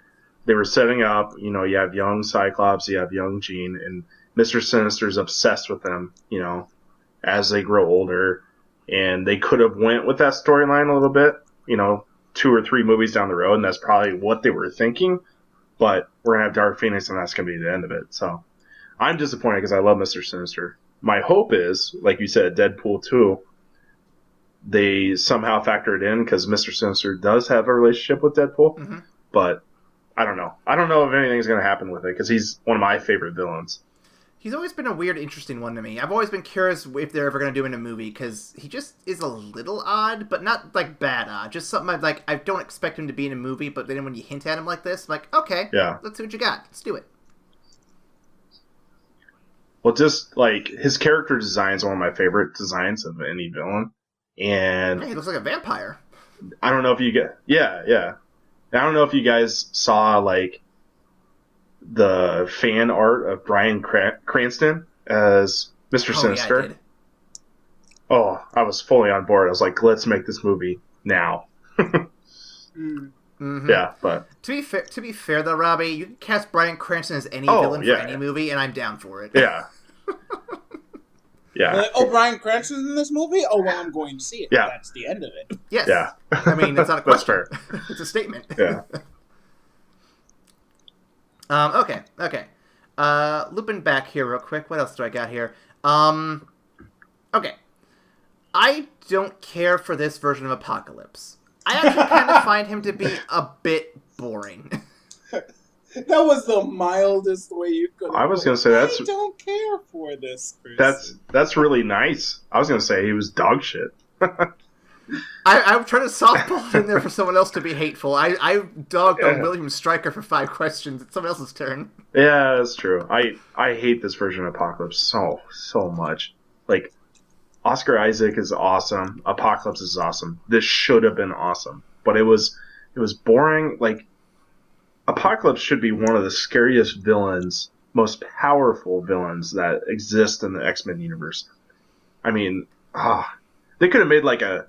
they were setting up. You have young Cyclops, you have young Jean, and Mr. Sinister's obsessed with them. As they grow older, and they could have went with that storyline a little bit. 2 or 3 movies down the road, and that's probably what they were thinking. But we're gonna have Dark Phoenix, and that's gonna be the end of it. So I'm disappointed because I love Mr. Sinister. My hope is, like you said, Deadpool 2, they somehow factor it in because Mr. Sinister does have a relationship with Deadpool. Mm-hmm. But I don't know. I don't know if anything's gonna happen with it because he's one of my favorite villains. He's always been a weird, interesting one to me. I've always been curious if they're ever going to do in a movie, because he just is a little odd, but not, like, bad odd. Just something I don't expect him to be in a movie, but then when you hint at him like this, I'm like, okay, let's see what you got. Let's do it. Well, just, like, his character design is one of my favorite designs of any villain. And he looks like a vampire. I don't know if you get... Yeah. I don't know if you guys saw, like, the fan art of Bryan Cranston as Mr. Sinister. Yeah, I did. Oh, I was fully on board. I was like, let's make this movie now. Mm-hmm. Yeah, but to be fair though, Robbie, you can cast Bryan Cranston as any villain for any movie, and I'm down for it. Yeah. Yeah. Like, Bryan Cranston's in this movie? Oh, well, I'm going to see it. Yeah. That's the end of it. Yes. Yeah. I mean, it's not a question. That's fair. It's a statement. Yeah. Okay. Looping back here real quick. What else do I got here? Okay. I don't care for this version of Apocalypse. I actually kind of find him to be a bit boring. That was the mildest way you could. I was going to say I don't care for this person. That's really nice. I was going to say he was dog shit. I'm trying to softball it in there for someone else to be hateful. I dogged on William Stryker for 5 questions. It's someone else's turn. Yeah, that's true. I hate this version of Apocalypse so much. Like, Oscar Isaac is awesome. Apocalypse is awesome. This should have been awesome. But it was boring. Like, Apocalypse should be one of the scariest villains, most powerful villains that exist in the X-Men universe. I mean, they could have made like a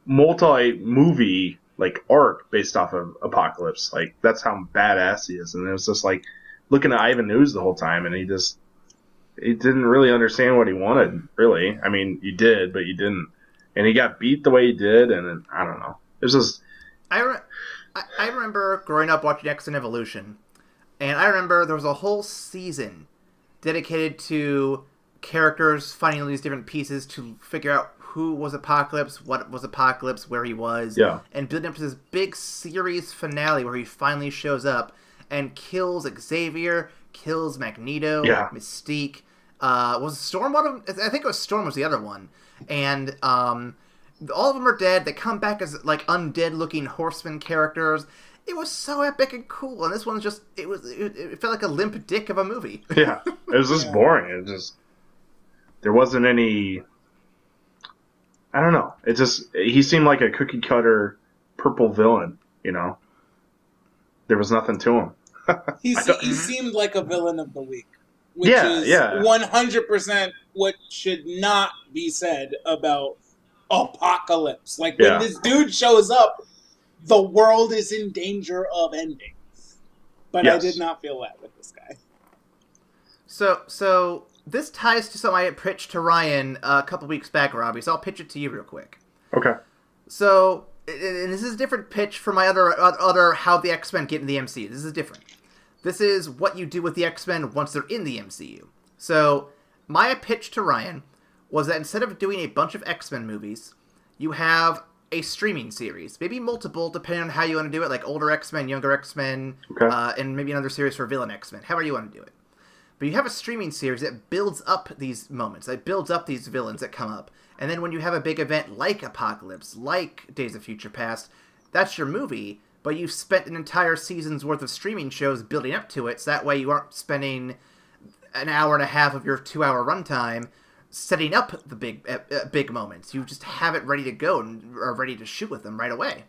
multi-movie like arc based off of Apocalypse. Like, that's how badass he is. And it was just like looking at Ivan Ooze the whole time, and he didn't really understand what he wanted, really. I mean, you did, but you didn't. And he got beat the way he did, and I don't know. It was just... I remember growing up watching X-Men Evolution, and I remember there was a whole season dedicated to characters finding all these different pieces to figure out who was Apocalypse, what was Apocalypse, where he was, and building up to this big series finale where he finally shows up and kills Xavier, kills Magneto, Mystique. Was Storm one of them? I think it was Storm was the other one. And all of them are dead. They come back as like undead-looking horseman characters. It was so epic and cool. And this one's just it felt like a limp dick of a movie. Yeah, it was just boring. It just there wasn't any. I don't know. It just he seemed like a cookie cutter purple villain. You know, there was nothing to him. He seemed like a villain of the week, which is 100% what should not be said about Apocalypse. Like, when this dude shows up, the world is in danger of ending. But I did not feel that with this guy. So this ties to something I pitched to Ryan a couple weeks back, Robbie, so I'll pitch it to you real quick. Okay. So, and this is a different pitch for my other how the X-Men get in the MCU. This is different. This is what you do with the X-Men once they're in the MCU. So, my pitch to Ryan was that instead of doing a bunch of X-Men movies, you have a streaming series. Maybe multiple, depending on how you want to do it, like older X-Men, younger X-Men, and maybe another series for villain X-Men, however you want to do it. But you have a streaming series that builds up these moments, that builds up these villains that come up. And then when you have a big event like Apocalypse, like Days of Future Past, that's your movie, but you've spent an entire season's worth of streaming shows building up to it, so that way you aren't spending an hour and a half of your 2-hour runtime setting up the big moments. You just have it ready to go and are ready to shoot with them right away.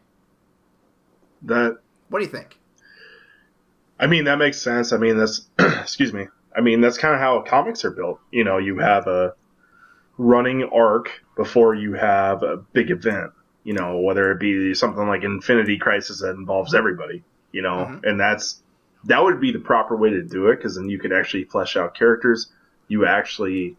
What do you think? I mean, that makes sense. I mean, that's excuse me. I mean, that's kind of how comics are built. You know, you have a running arc before you have a big event. You know, whether it be something like Infinity Crisis that involves everybody. You know, and that would be the proper way to do it, because then you could actually flesh out characters. You actually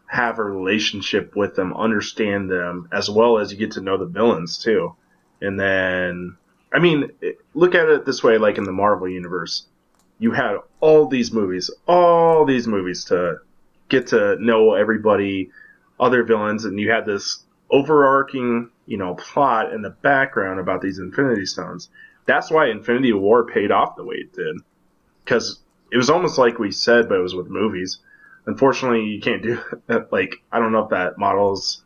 have a relationship with them, understand them, as well as you get to know the villains too. And then, I mean, look at it this way, like in the Marvel Universe. You had all these movies to get to know everybody, other villains, and you had this overarching, you know, plot in the background about these Infinity Stones. That's why Infinity War paid off the way it did. Because it was almost like we said, but it was with movies. Unfortunately, you can't do it. Like, I don't know if that model is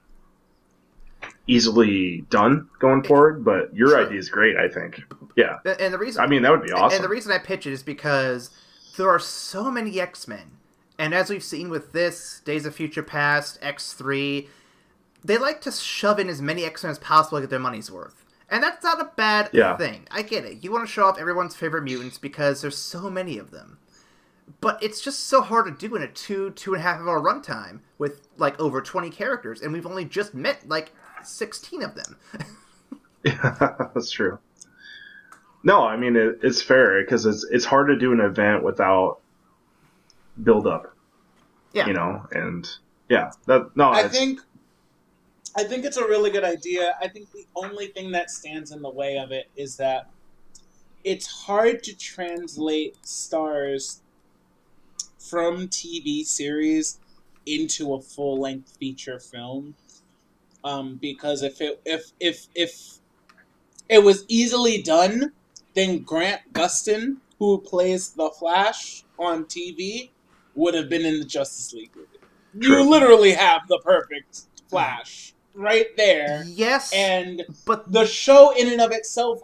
easily done going forward, but your idea is great, I think. Yeah. And the reason, I mean, that would be awesome. And the reason I pitch it is because there are so many X-Men. And as we've seen with this, Days of Future Past, X3, they like to shove in as many X-Men as possible to get their money's worth. And that's not a bad thing. I get it. You want to show off everyone's favorite mutants because there's so many of them. But it's just so hard to do in a 2.5 hour runtime with, like, over 20 characters. And we've only just met, like, 16 of them. Yeah, that's true. No, I mean, it's fair, because it's hard to do an event without build-up. Yeah. You know, and, yeah. I think it's a really good idea. I think the only thing that stands in the way of it is that it's hard to translate stars from TV series into a full-length feature film, because if it was easily done, then Grant Gustin, who plays the Flash on TV, would have been in the Justice League movie. True. You literally have the perfect Flash right there. Yes, but the show in and of itself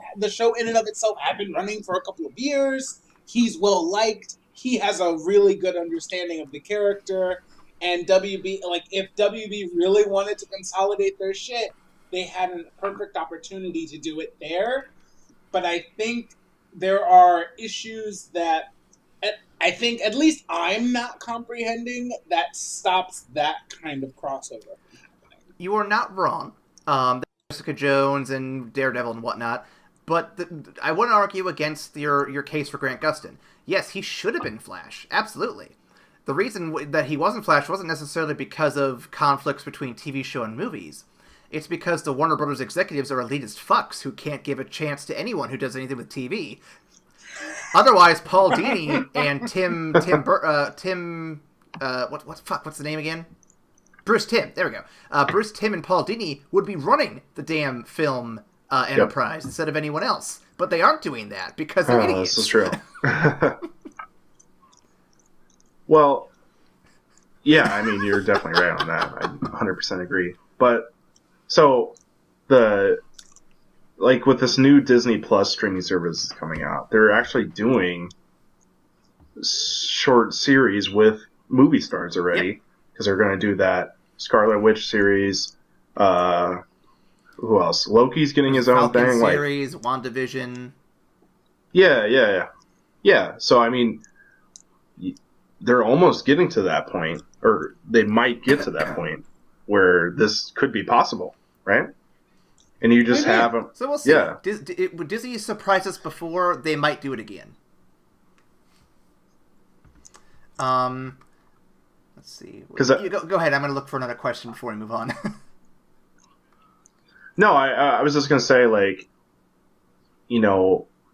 had been running for a couple of years. He's well liked. He has a really good understanding of the character, and WB, like, if WB really wanted to consolidate their shit, they had a perfect opportunity to do it there. But I think there are issues that I think at least I'm not comprehending that stops that kind of crossover. You are not wrong. Jessica Jones and Daredevil and whatnot, but I wouldn't argue against your case for Grant Gustin. Yes, he should have been Flash. Absolutely. The reason that he wasn't Flash wasn't necessarily because of conflicts between TV show and movies. It's because the Warner Brothers executives are elitist fucks who can't give a chance to anyone who does anything with TV. Otherwise, Paul Dini and what's the name again? Bruce Timm. There we go. Bruce Timm and Paul Dini would be running the damn film enterprise instead of anyone else. But they aren't doing that because they're idiots. This is true. Well, Yeah, I mean, you're definitely right on that. I 100% agree. But so with this new Disney Plus streaming service coming out, they're actually doing short series with movie stars already, because they're going to do that Scarlet Witch series. Who else? Loki's getting his own Falcon thing. series, WandaVision. Yeah. So I mean, they're almost getting to that point, or they might get to that point where this could be possible, right? And you just have them. So we'll see. Yeah. Disney surprised us before. They might do it again. Let's see. Go ahead. I'm going to look for another question before we move on. No, I was just going to say,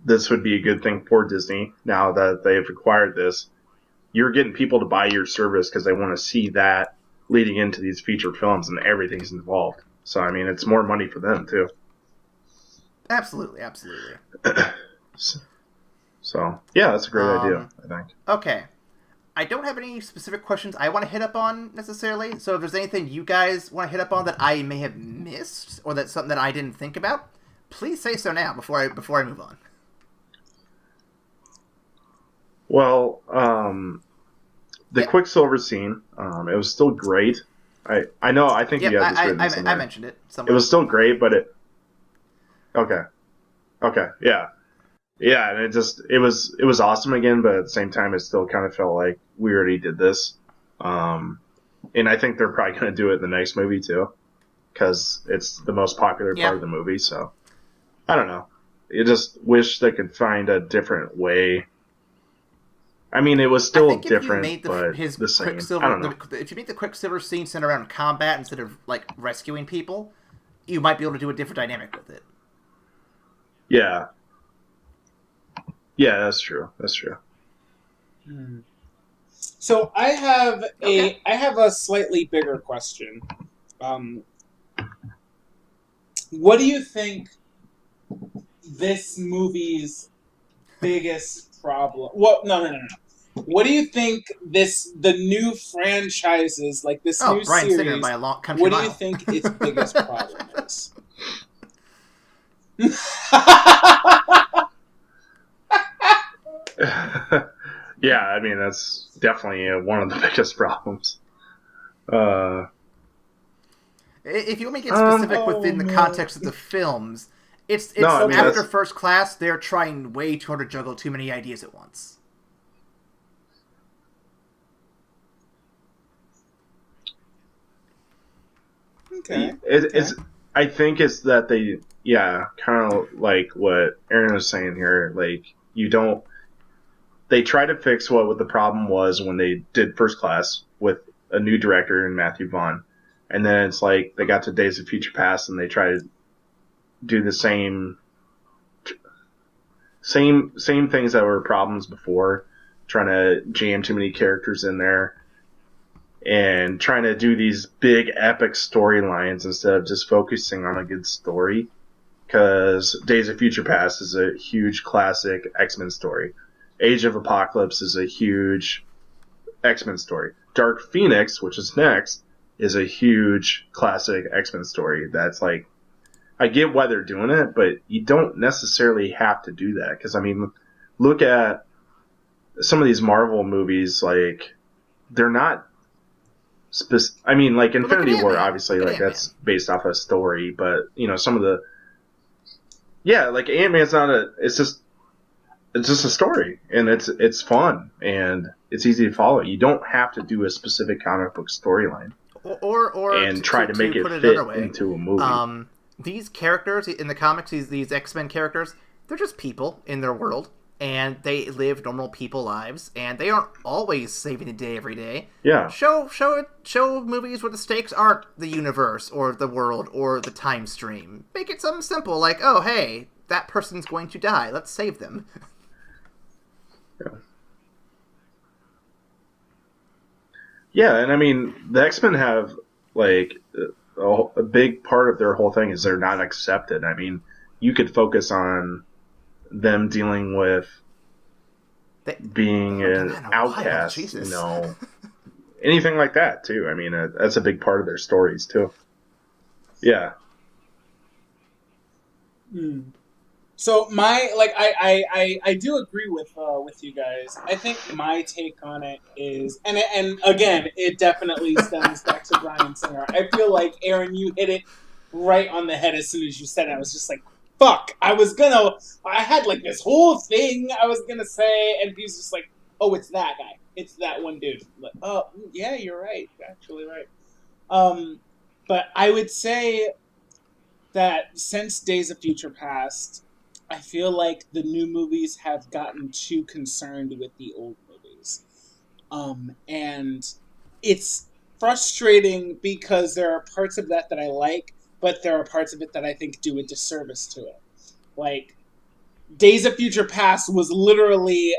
this would be a good thing for Disney now that they've acquired this. You're getting people to buy your service because they want to see that leading into these feature films and everything's involved. So, I mean, it's more money for them, too. Absolutely. So, yeah, that's a great idea, I think. Okay. I don't have any specific questions I want to hit up on, necessarily. So if there's anything you guys want to hit up on that I may have missed, or that's something that I didn't think about, please say so now before I move on. Well, the Quicksilver scene, it was still great. I know, I think you have this written somewhere. I mentioned it somewhere. It was still great, but it... Okay, yeah. Yeah, and it was awesome again, but at the same time, it still kind of felt like we already did this. And I think they're probably going to do it in the next movie, too, because it's the most popular part of the movie, so... I don't know. I just wish they could find a different way. I mean, it was still different, but the same. I don't know. If you make the Quicksilver scene centered around combat instead of, rescuing people, you might be able to do a different dynamic with it. Yeah. Yeah, that's true. So I have a slightly bigger question. What do you think this movie's biggest problem? Well, no. What do you think the new franchises, like this new Bryan series, Singer by a long country what mile. do you think its biggest problem is? Yeah, I mean, that's definitely one of the biggest problems. If you want me to get specific within the context of the films, it's after First Class, they're trying way too hard to juggle too many ideas at once. Okay. I think it's that they, kind of like what Aaron was saying here, they try to fix what the problem was when they did First Class with a new director in Matthew Vaughn. And then it's like they got to Days of Future Past and they try to do the same things that were problems before, trying to jam too many characters in there and trying to do these big epic storylines instead of just focusing on a good story. Because Days of Future Past is a huge classic X-Men story. Age of Apocalypse is a huge X-Men story. Dark Phoenix, which is next, is a huge classic X-Men story. That's like, I get why they're doing it, but you don't necessarily have to do that. Because, I mean, look at some of these Marvel movies, they're not... Infinity War, obviously, that's based off a story, but, some of the... Yeah, Ant-Man's not a... It's just a story, and it's fun, and it's easy to follow. You don't have to do a specific comic book storyline. Or try to make it fit into a movie. These characters in the comics, these X-Men characters, they're just people in their world, and they live normal people lives, and they aren't always saving the day every day. Yeah. Show movies where the stakes aren't the universe or the world or the time stream. Make it something simple, like, oh, hey, that person's going to die. Let's save them. Yeah, and I mean, the X-Men have, a big part of their whole thing is they're not accepted. I mean, you could focus on them dealing with being an outcast, anything like that too. I mean, that's a big part of their stories too. Yeah. So I do agree with you guys. I think my take on it is, and again, it definitely stems back to Bryan Singer. I feel like, Aaron, you hit it right on the head as soon as you said it. I was just like, fuck, I had like this whole thing I was gonna say, and he's just like, oh, it's that guy. It's that one dude. Like, oh, yeah, you're right. You're actually right. But I would say that since Days of Future Past, I feel like the new movies have gotten too concerned with the old movies. And it's frustrating because there are parts of that I like, but there are parts of it that I think do a disservice to it. Like, Days of Future Past was literally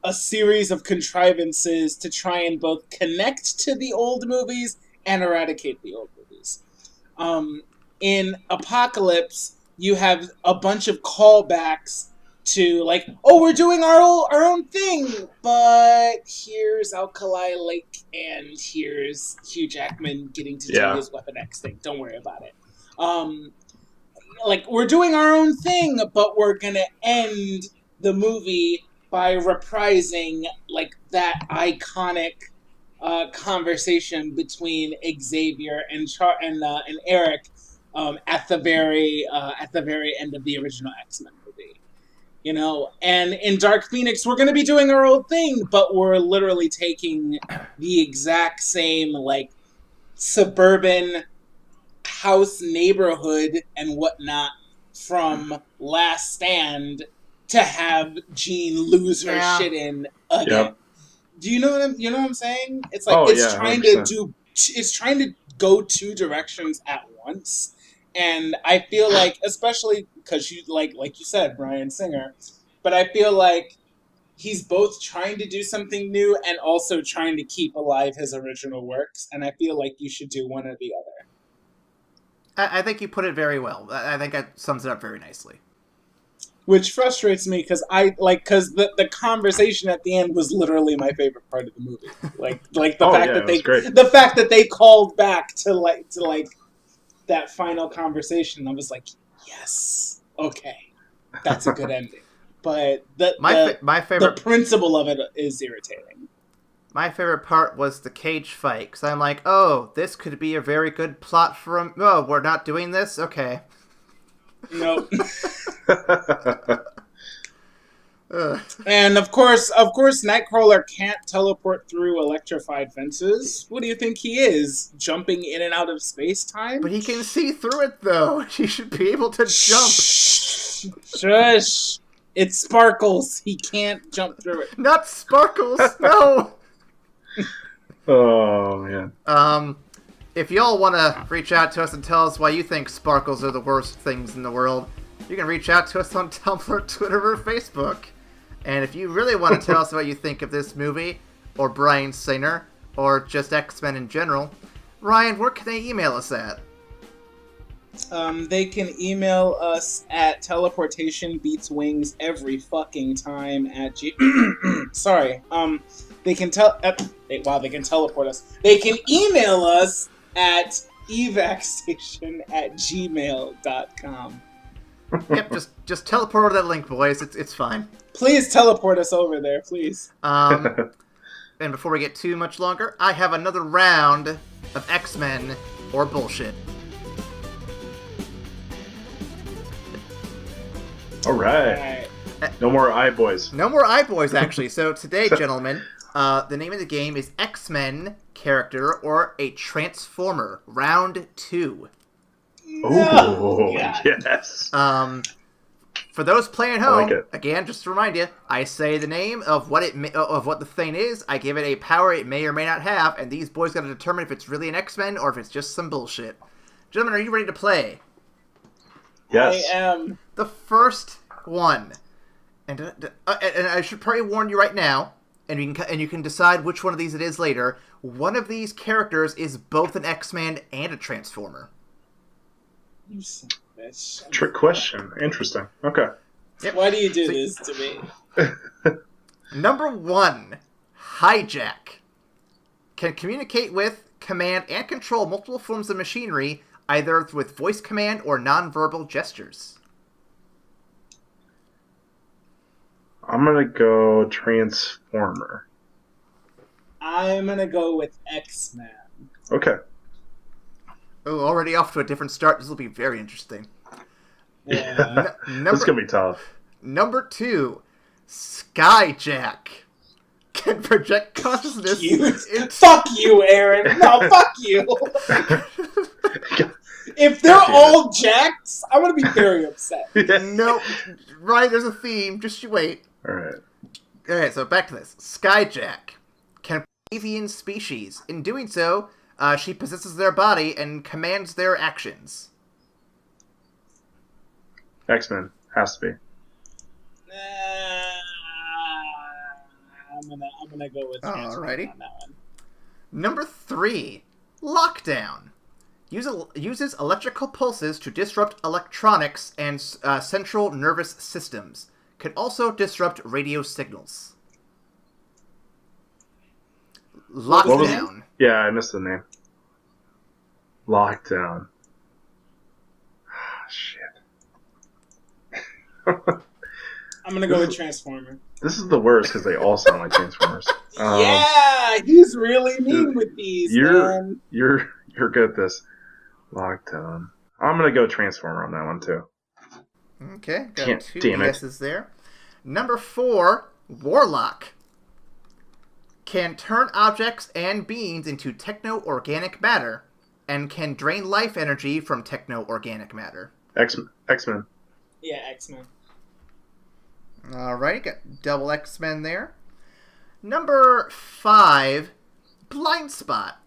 a series of contrivances to try and both connect to the old movies and eradicate the old movies. In Apocalypse, you have a bunch of callbacks to, like, oh, we're doing our own thing, but here's Alkali Lake and here's Hugh Jackman getting to do his Weapon X thing. Don't worry about it. Like, we're doing our own thing, but we're gonna end the movie by reprising, like, that iconic conversation between Xavier and Eric at the very end of the original X-Men movie. You know, and in Dark Phoenix, we're going to be doing our own thing, but we're literally taking the exact same, like, suburban house neighborhood and whatnot from Last Stand to have Jean lose her shit in again. Yep. Do you know what I'm saying? It's like it's trying to go two directions at once. And I feel like, especially because you like you said, Bryan Singer, but I feel like he's both trying to do something new and also trying to keep alive his original works. And I feel like you should do one or the other. I think you put it very well. I think that sums it up very nicely. Which frustrates me because the conversation at the end was literally my favorite part of the movie. Like the fact that they called back to that final conversation. I was like, yes, okay, that's a good ending. But my favorite, the principle of it is irritating. My favorite part was the cage fight, because I'm like, oh, this could be a very good plot for oh, we're not doing this? Okay. Nope. And of course, Nightcrawler can't teleport through electrified fences. What do you think he is? Jumping in and out of space-time? But he can see through it, though. He should be able to jump. Shush. It's Sparkles. He can't jump through it. Not Sparkles, no! Oh, man. If y'all want to reach out to us and tell us why you think sparkles are the worst things in the world, you can reach out to us on Tumblr, Twitter, or Facebook. And if you really want to tell us what you think of this movie, or Bryan Singer, or just X-Men in general, Ryan, where can they email us at? They can email us at teleportationbeatswings every fucking time at Sorry. They can they can teleport us. They can email us at evacstation@gmail.com. Yep, just teleport over that link, boys. It's fine. Please teleport us over there, please. And before we get too much longer, I have another round of X-Men or bullshit. All right. No more iBoys. No more iBoys, actually. So today, gentlemen, the name of the game is X-Men character or a Transformer, round 2. Oh, yes. For those playing at home, like again, just to remind you, I say the name of what the thing is. I give it a power it may or may not have, and these boys got to determine if it's really an X-Men or if it's just some bullshit. Gentlemen, are you ready to play? Yes. I am. The first one, and I should probably warn you right now, and you can decide which one of these it is later. One of these characters is both an X-Man and a Transformer. You son of a bitch. Trick question. Interesting. Okay. Yep. Why do you do this to me? Number 1, Hijack. Can communicate with, command, and control multiple forms of machinery, either with voice command or nonverbal gestures. I'm gonna go Transformer. I'm gonna go with X-Men. Okay. Oh, already off to a different start. This will be very interesting. Yeah. This is gonna be tough. Number 2, Skyjack. Can project consciousness into... Fuck you, Aaron. No, fuck you. If they're all Jacks, I'm gonna be very upset. No, Ryan, there's a theme. Just you wait. Alright, so back to this. Skyjack can avian species. In doing so, she possesses their body and commands their actions. X-Men. Has to be. I'm gonna go with Transformer on that one. Number 3, Lockdown. Uses electrical pulses to disrupt electronics and central nervous systems. Can also disrupt radio signals. Lockdown. Yeah, I missed the name. Lockdown. Shit. I'm gonna go with Transformer. This is the worst because they all sound like Transformers. Yeah, he's really mean with these, man. You're good at this. Lockdown. I'm gonna go Transformer on that one too. Okay, got 2 damn it. guesses there. Number 4, Warlock. Can turn objects and beings into techno-organic matter, and can drain life energy from techno-organic matter. X-Men. Yeah, X-Men. Alright, got double X-Men there. Number 5, Blind Spot.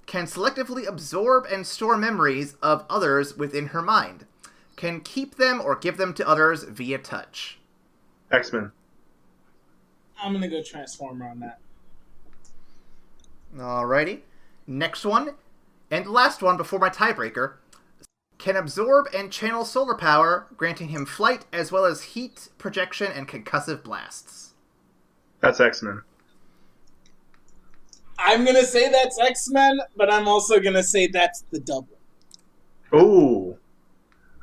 Can selectively absorb and store memories of others within her mind. Can keep them or give them to others via touch. X-Men. I'm gonna go Transformer on that. Alrighty. Next one, and the last one before my tiebreaker. Can absorb and channel solar power, granting him flight as well as heat, projection, and concussive blasts. That's X-Men. I'm gonna say that's X-Men, but I'm also gonna say that's the double. Oh,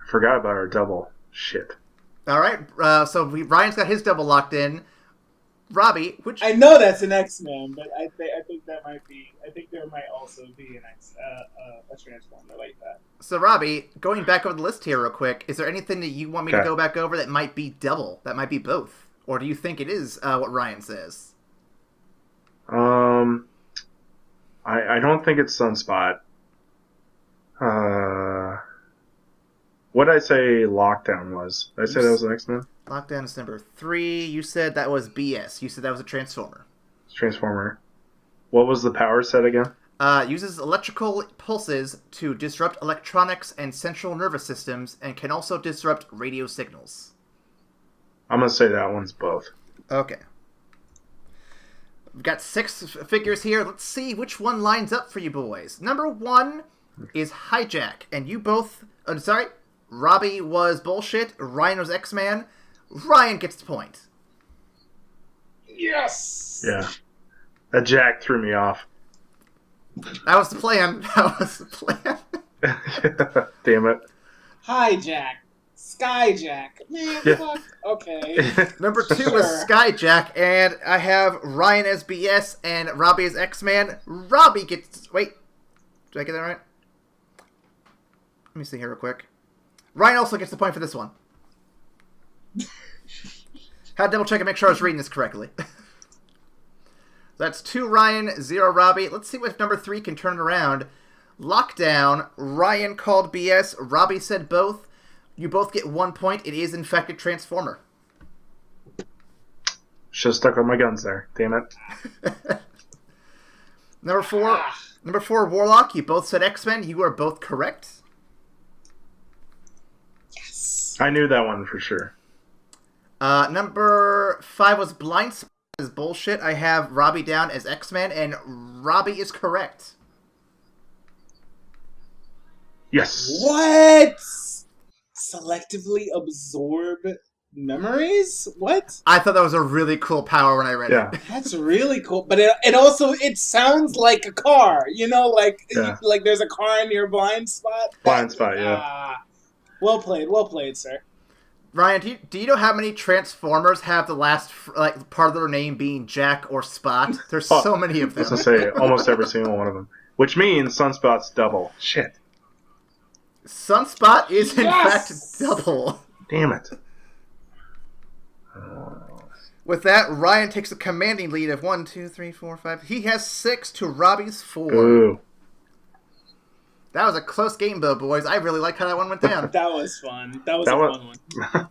I forgot about our double. Shit. Alright, so Ryan's got his double locked in. Robbie, which... I know that's an X-Men, but I think that might be... I think there might also be a Transformer like that. So, Robbie, going back over the list here real quick, is there anything that you want me to go back over that might be double? That might be both? Or do you think it is what Ryan says? I don't think it's Sunspot. What did I say Lockdown was? Did I say that was an X-Men? Lockdown is number 3. You said that was BS. You said that was a Transformer. Transformer. What was the power set again? Uses electrical pulses to disrupt electronics and central nervous systems, and can also disrupt radio signals. I'm going to say that one's both. Okay. We've got 6 figures here. Let's see which one lines up for you boys. Number 1 is Hijack, and you both... sorry, Robbie was bullshit, Ryan was X-Man. Ryan gets the point. Yes! Yeah. That Jack threw me off. That was the plan. Damn it. Hijack. Skyjack. Man, Yeah. fuck. Okay. Number 2 was Skyjack, and I have Ryan as BS and Robbie as X-Man. Robbie gets... Wait. Did I get that right? Let me see here real quick. Ryan also gets the point for this one. Had to double check and make sure I was reading this correctly. That's 2 Ryan, 0 Robbie. Let's see if number 3 can turn it around. Lockdown. Ryan called BS. Robbie said both. You both get 1 point. It is, in fact, a Transformer. Should have stuck with my guns there. Damn it. Number 4, Warlock. You both said X-Men. You are both correct. Yes. I knew that one for sure. Number 5 was Blind Spot. Is bullshit. I have Robbie down as X-Men, and Robbie is correct. Yes. What? Selectively absorb memories? What? I thought that was a really cool power when I read Yeah. it. That's really cool. But it also sounds like a car. Like Yeah. like there's a car in your blind spot. Blind spot, yeah. Well played, sir. Ryan, do you know how many Transformers have the last part of their name being Jack or Spot? There's so many of I was them. gonna say almost every single one of them, which means Sunspot's double. Shit. Sunspot is in Yes! fact double. Damn it. With that, Ryan takes a commanding lead of 1, 2, 3, 4, 5. He has 6 to Robbie's 4. Ooh. That was a close game, though, boys. I really like how that one went down. That was fun. That was a fun one.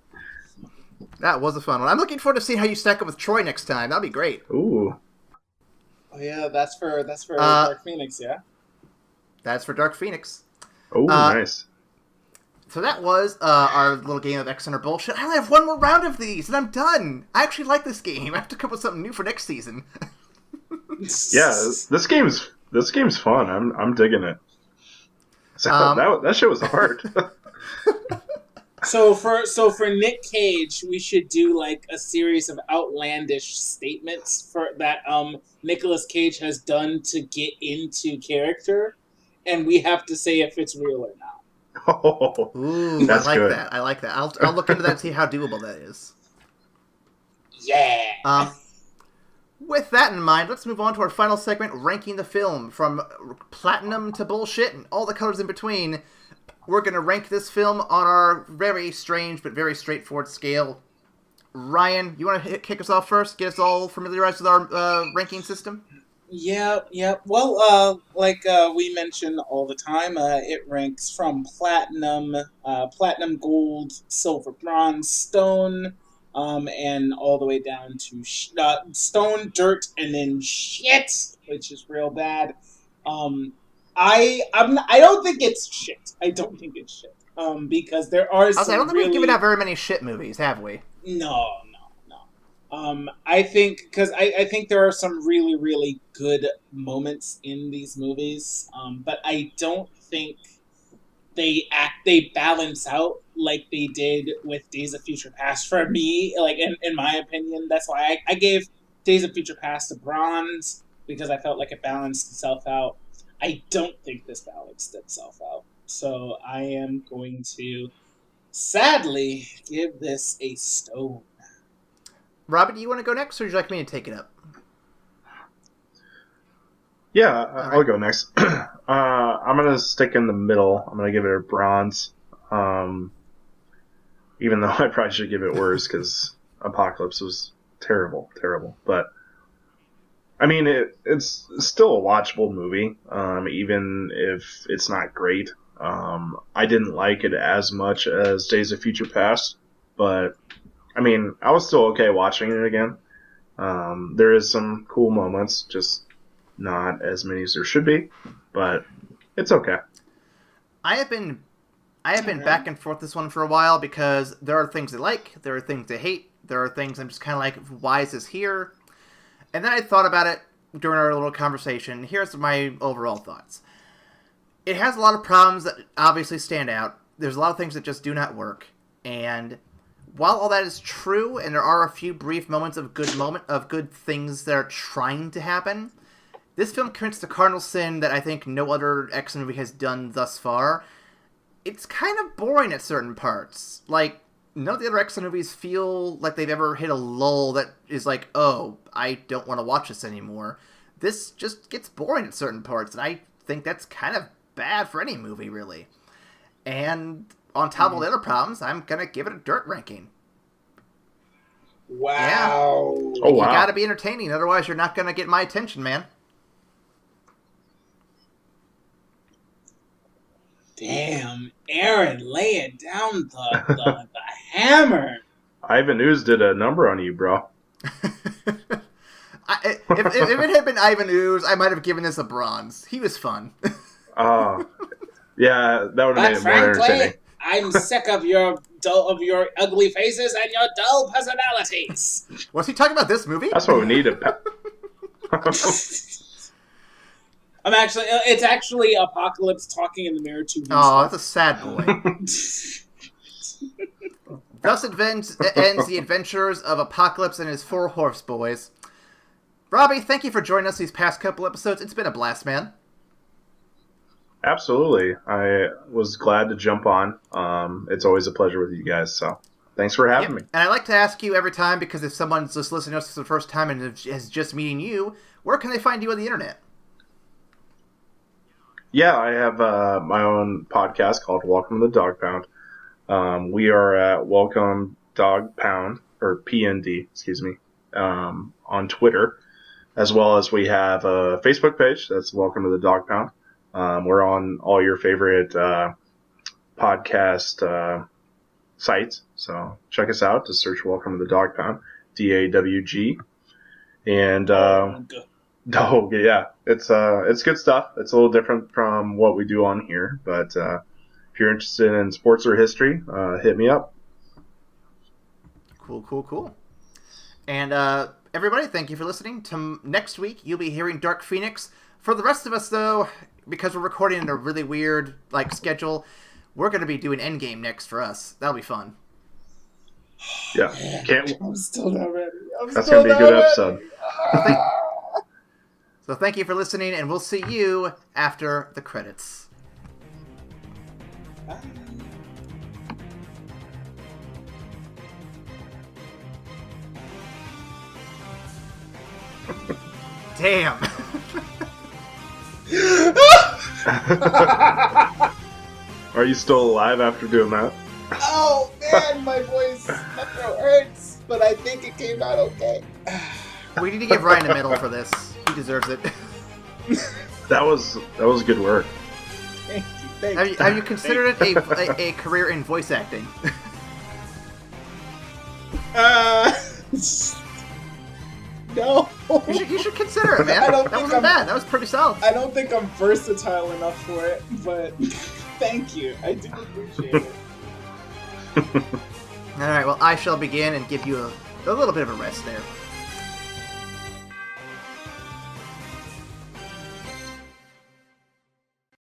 That was a fun one. I'm looking forward to seeing how you stack up with Troy next time. That'll be great. Ooh. Oh yeah, that's for Dark Phoenix, yeah. That's for Dark Phoenix. Oh, nice. So that was our little game of X or Bullshit. I only have one more round of these, and I'm done. I actually like this game. I have to come up with something new for next season. Yeah, this game's fun. I'm digging it. So that shit was hard. So for Nick Cage, we should do like a series of outlandish statements for that Nicolas Cage has done to get into character, and we have to say if it's real or not. Oh, Ooh, that's I like good. that. I like that. I'll look into that and see how doable that is. Yeah. With that in mind, let's move on to our final segment, ranking the film from platinum to bullshit and all the colors in between. We're going to rank this film on our very strange but very straightforward scale. Ryan, you want to kick us off first? Get us all familiarized with our ranking system? Yeah. Well, like we mention all the time, it ranks from platinum, gold, silver, bronze, stone, and all the way down to stone, dirt, and then shit, which is real bad. I don't think it's shit. I don't think it's shit. Because there are some I don't think we've given out very many shit movies, have we? No. I think because I think there are some really, really good moments in these movies, but I don't think they balance out like they did with Days of Future Past for me. Like in my opinion, that's why I gave Days of Future Past a bronze, because I felt like it balanced itself out. I don't think this balanced itself out, so I am going to sadly give this a stone. Robbie, do you want to go next, or would you like me to take it up? Yeah, I'll go next. I'm going to stick in the middle. I'm going to give it a bronze. Even though I probably should give it worse, because Apocalypse was terrible. But, I mean, it's still a watchable movie, even if it's not great. I didn't like it as much as Days of Future Past, but, I mean, I was still okay watching it again. There is some cool moments, just not as many as there should be, but it's okay. I have been back and forth this one for a while, because there are things I like, there are things I hate, there are things I'm just kind of like, why is this here? And then I thought about it during our little conversation. Here's my overall thoughts. It has a lot of problems that obviously stand out. There's a lot of things that just do not work. And while all that is true, and there are a few brief moments of good things that are trying to happen, this film commits the cardinal sin that I think no other X movie has done thus far. It's kind of boring at certain parts. Like, none of the other X-Men movies feel like they've ever hit a lull that is like, oh, I don't want to watch this anymore. This just gets boring at certain parts, and I think that's kind of bad for any movie, really. And on top of all the other problems, I'm going to give it a dirt ranking. Wow. Yeah. Oh, wow. You gotta be entertaining, otherwise you're not going to get my attention, man. Damn, Aaron laying down the hammer. Ivan Ooze did a number on you, bro. If it had been Ivan Ooze, I might have given this a bronze. He was fun. Yeah, that would have made it more entertaining. I'm sick of your ugly faces and your dull personalities. Was he talking about this movie? That's what we needed. It's actually Apocalypse talking in the mirror to himself. Oh, that's a sad boy. Thus ends the adventures of Apocalypse and his 4 horse boys. Robbie, thank you for joining us these past couple episodes. It's been a blast, man. Absolutely. I was glad to jump on. It's always a pleasure with you guys, so thanks for having me. And I like to ask you every time, because if someone's just listening to us for the first time and is just meeting you, where can they find you on the internet? Yeah, I have my own podcast called Welcome to the Dog Pound. We are at Welcome Dog Pound, or PND, excuse me, on Twitter, as well as we have a Facebook page that's Welcome to the Dog Pound. We're on all your favorite podcast sites, so check us out. Just search Welcome to the Dog Pound, DAWG, and yeah, it's good stuff. It's a little different from what we do on here, but if you're interested in sports or history, hit me up. Cool. And everybody, thank you for listening. Next week, you'll be hearing Dark Phoenix. For the rest of us, though, because we're recording in a really weird schedule, we're going to be doing Endgame next for us. That'll be fun. Yeah, I'm still not ready. That's going to be a good episode. So thank you for listening, and we'll see you after the credits. Damn. Are you still alive after doing that? Oh man, my voice, my throat hurts, but I think it came out okay. We need to give Ryan a medal for this. He deserves it. That was good work. Thank you. Have you considered it a career in voice acting? No. You should consider it, man. That wasn't bad. That was pretty solid. I don't think I'm versatile enough for it, but thank you. I do appreciate it. Alright, well, I shall begin and give you a little bit of a rest there.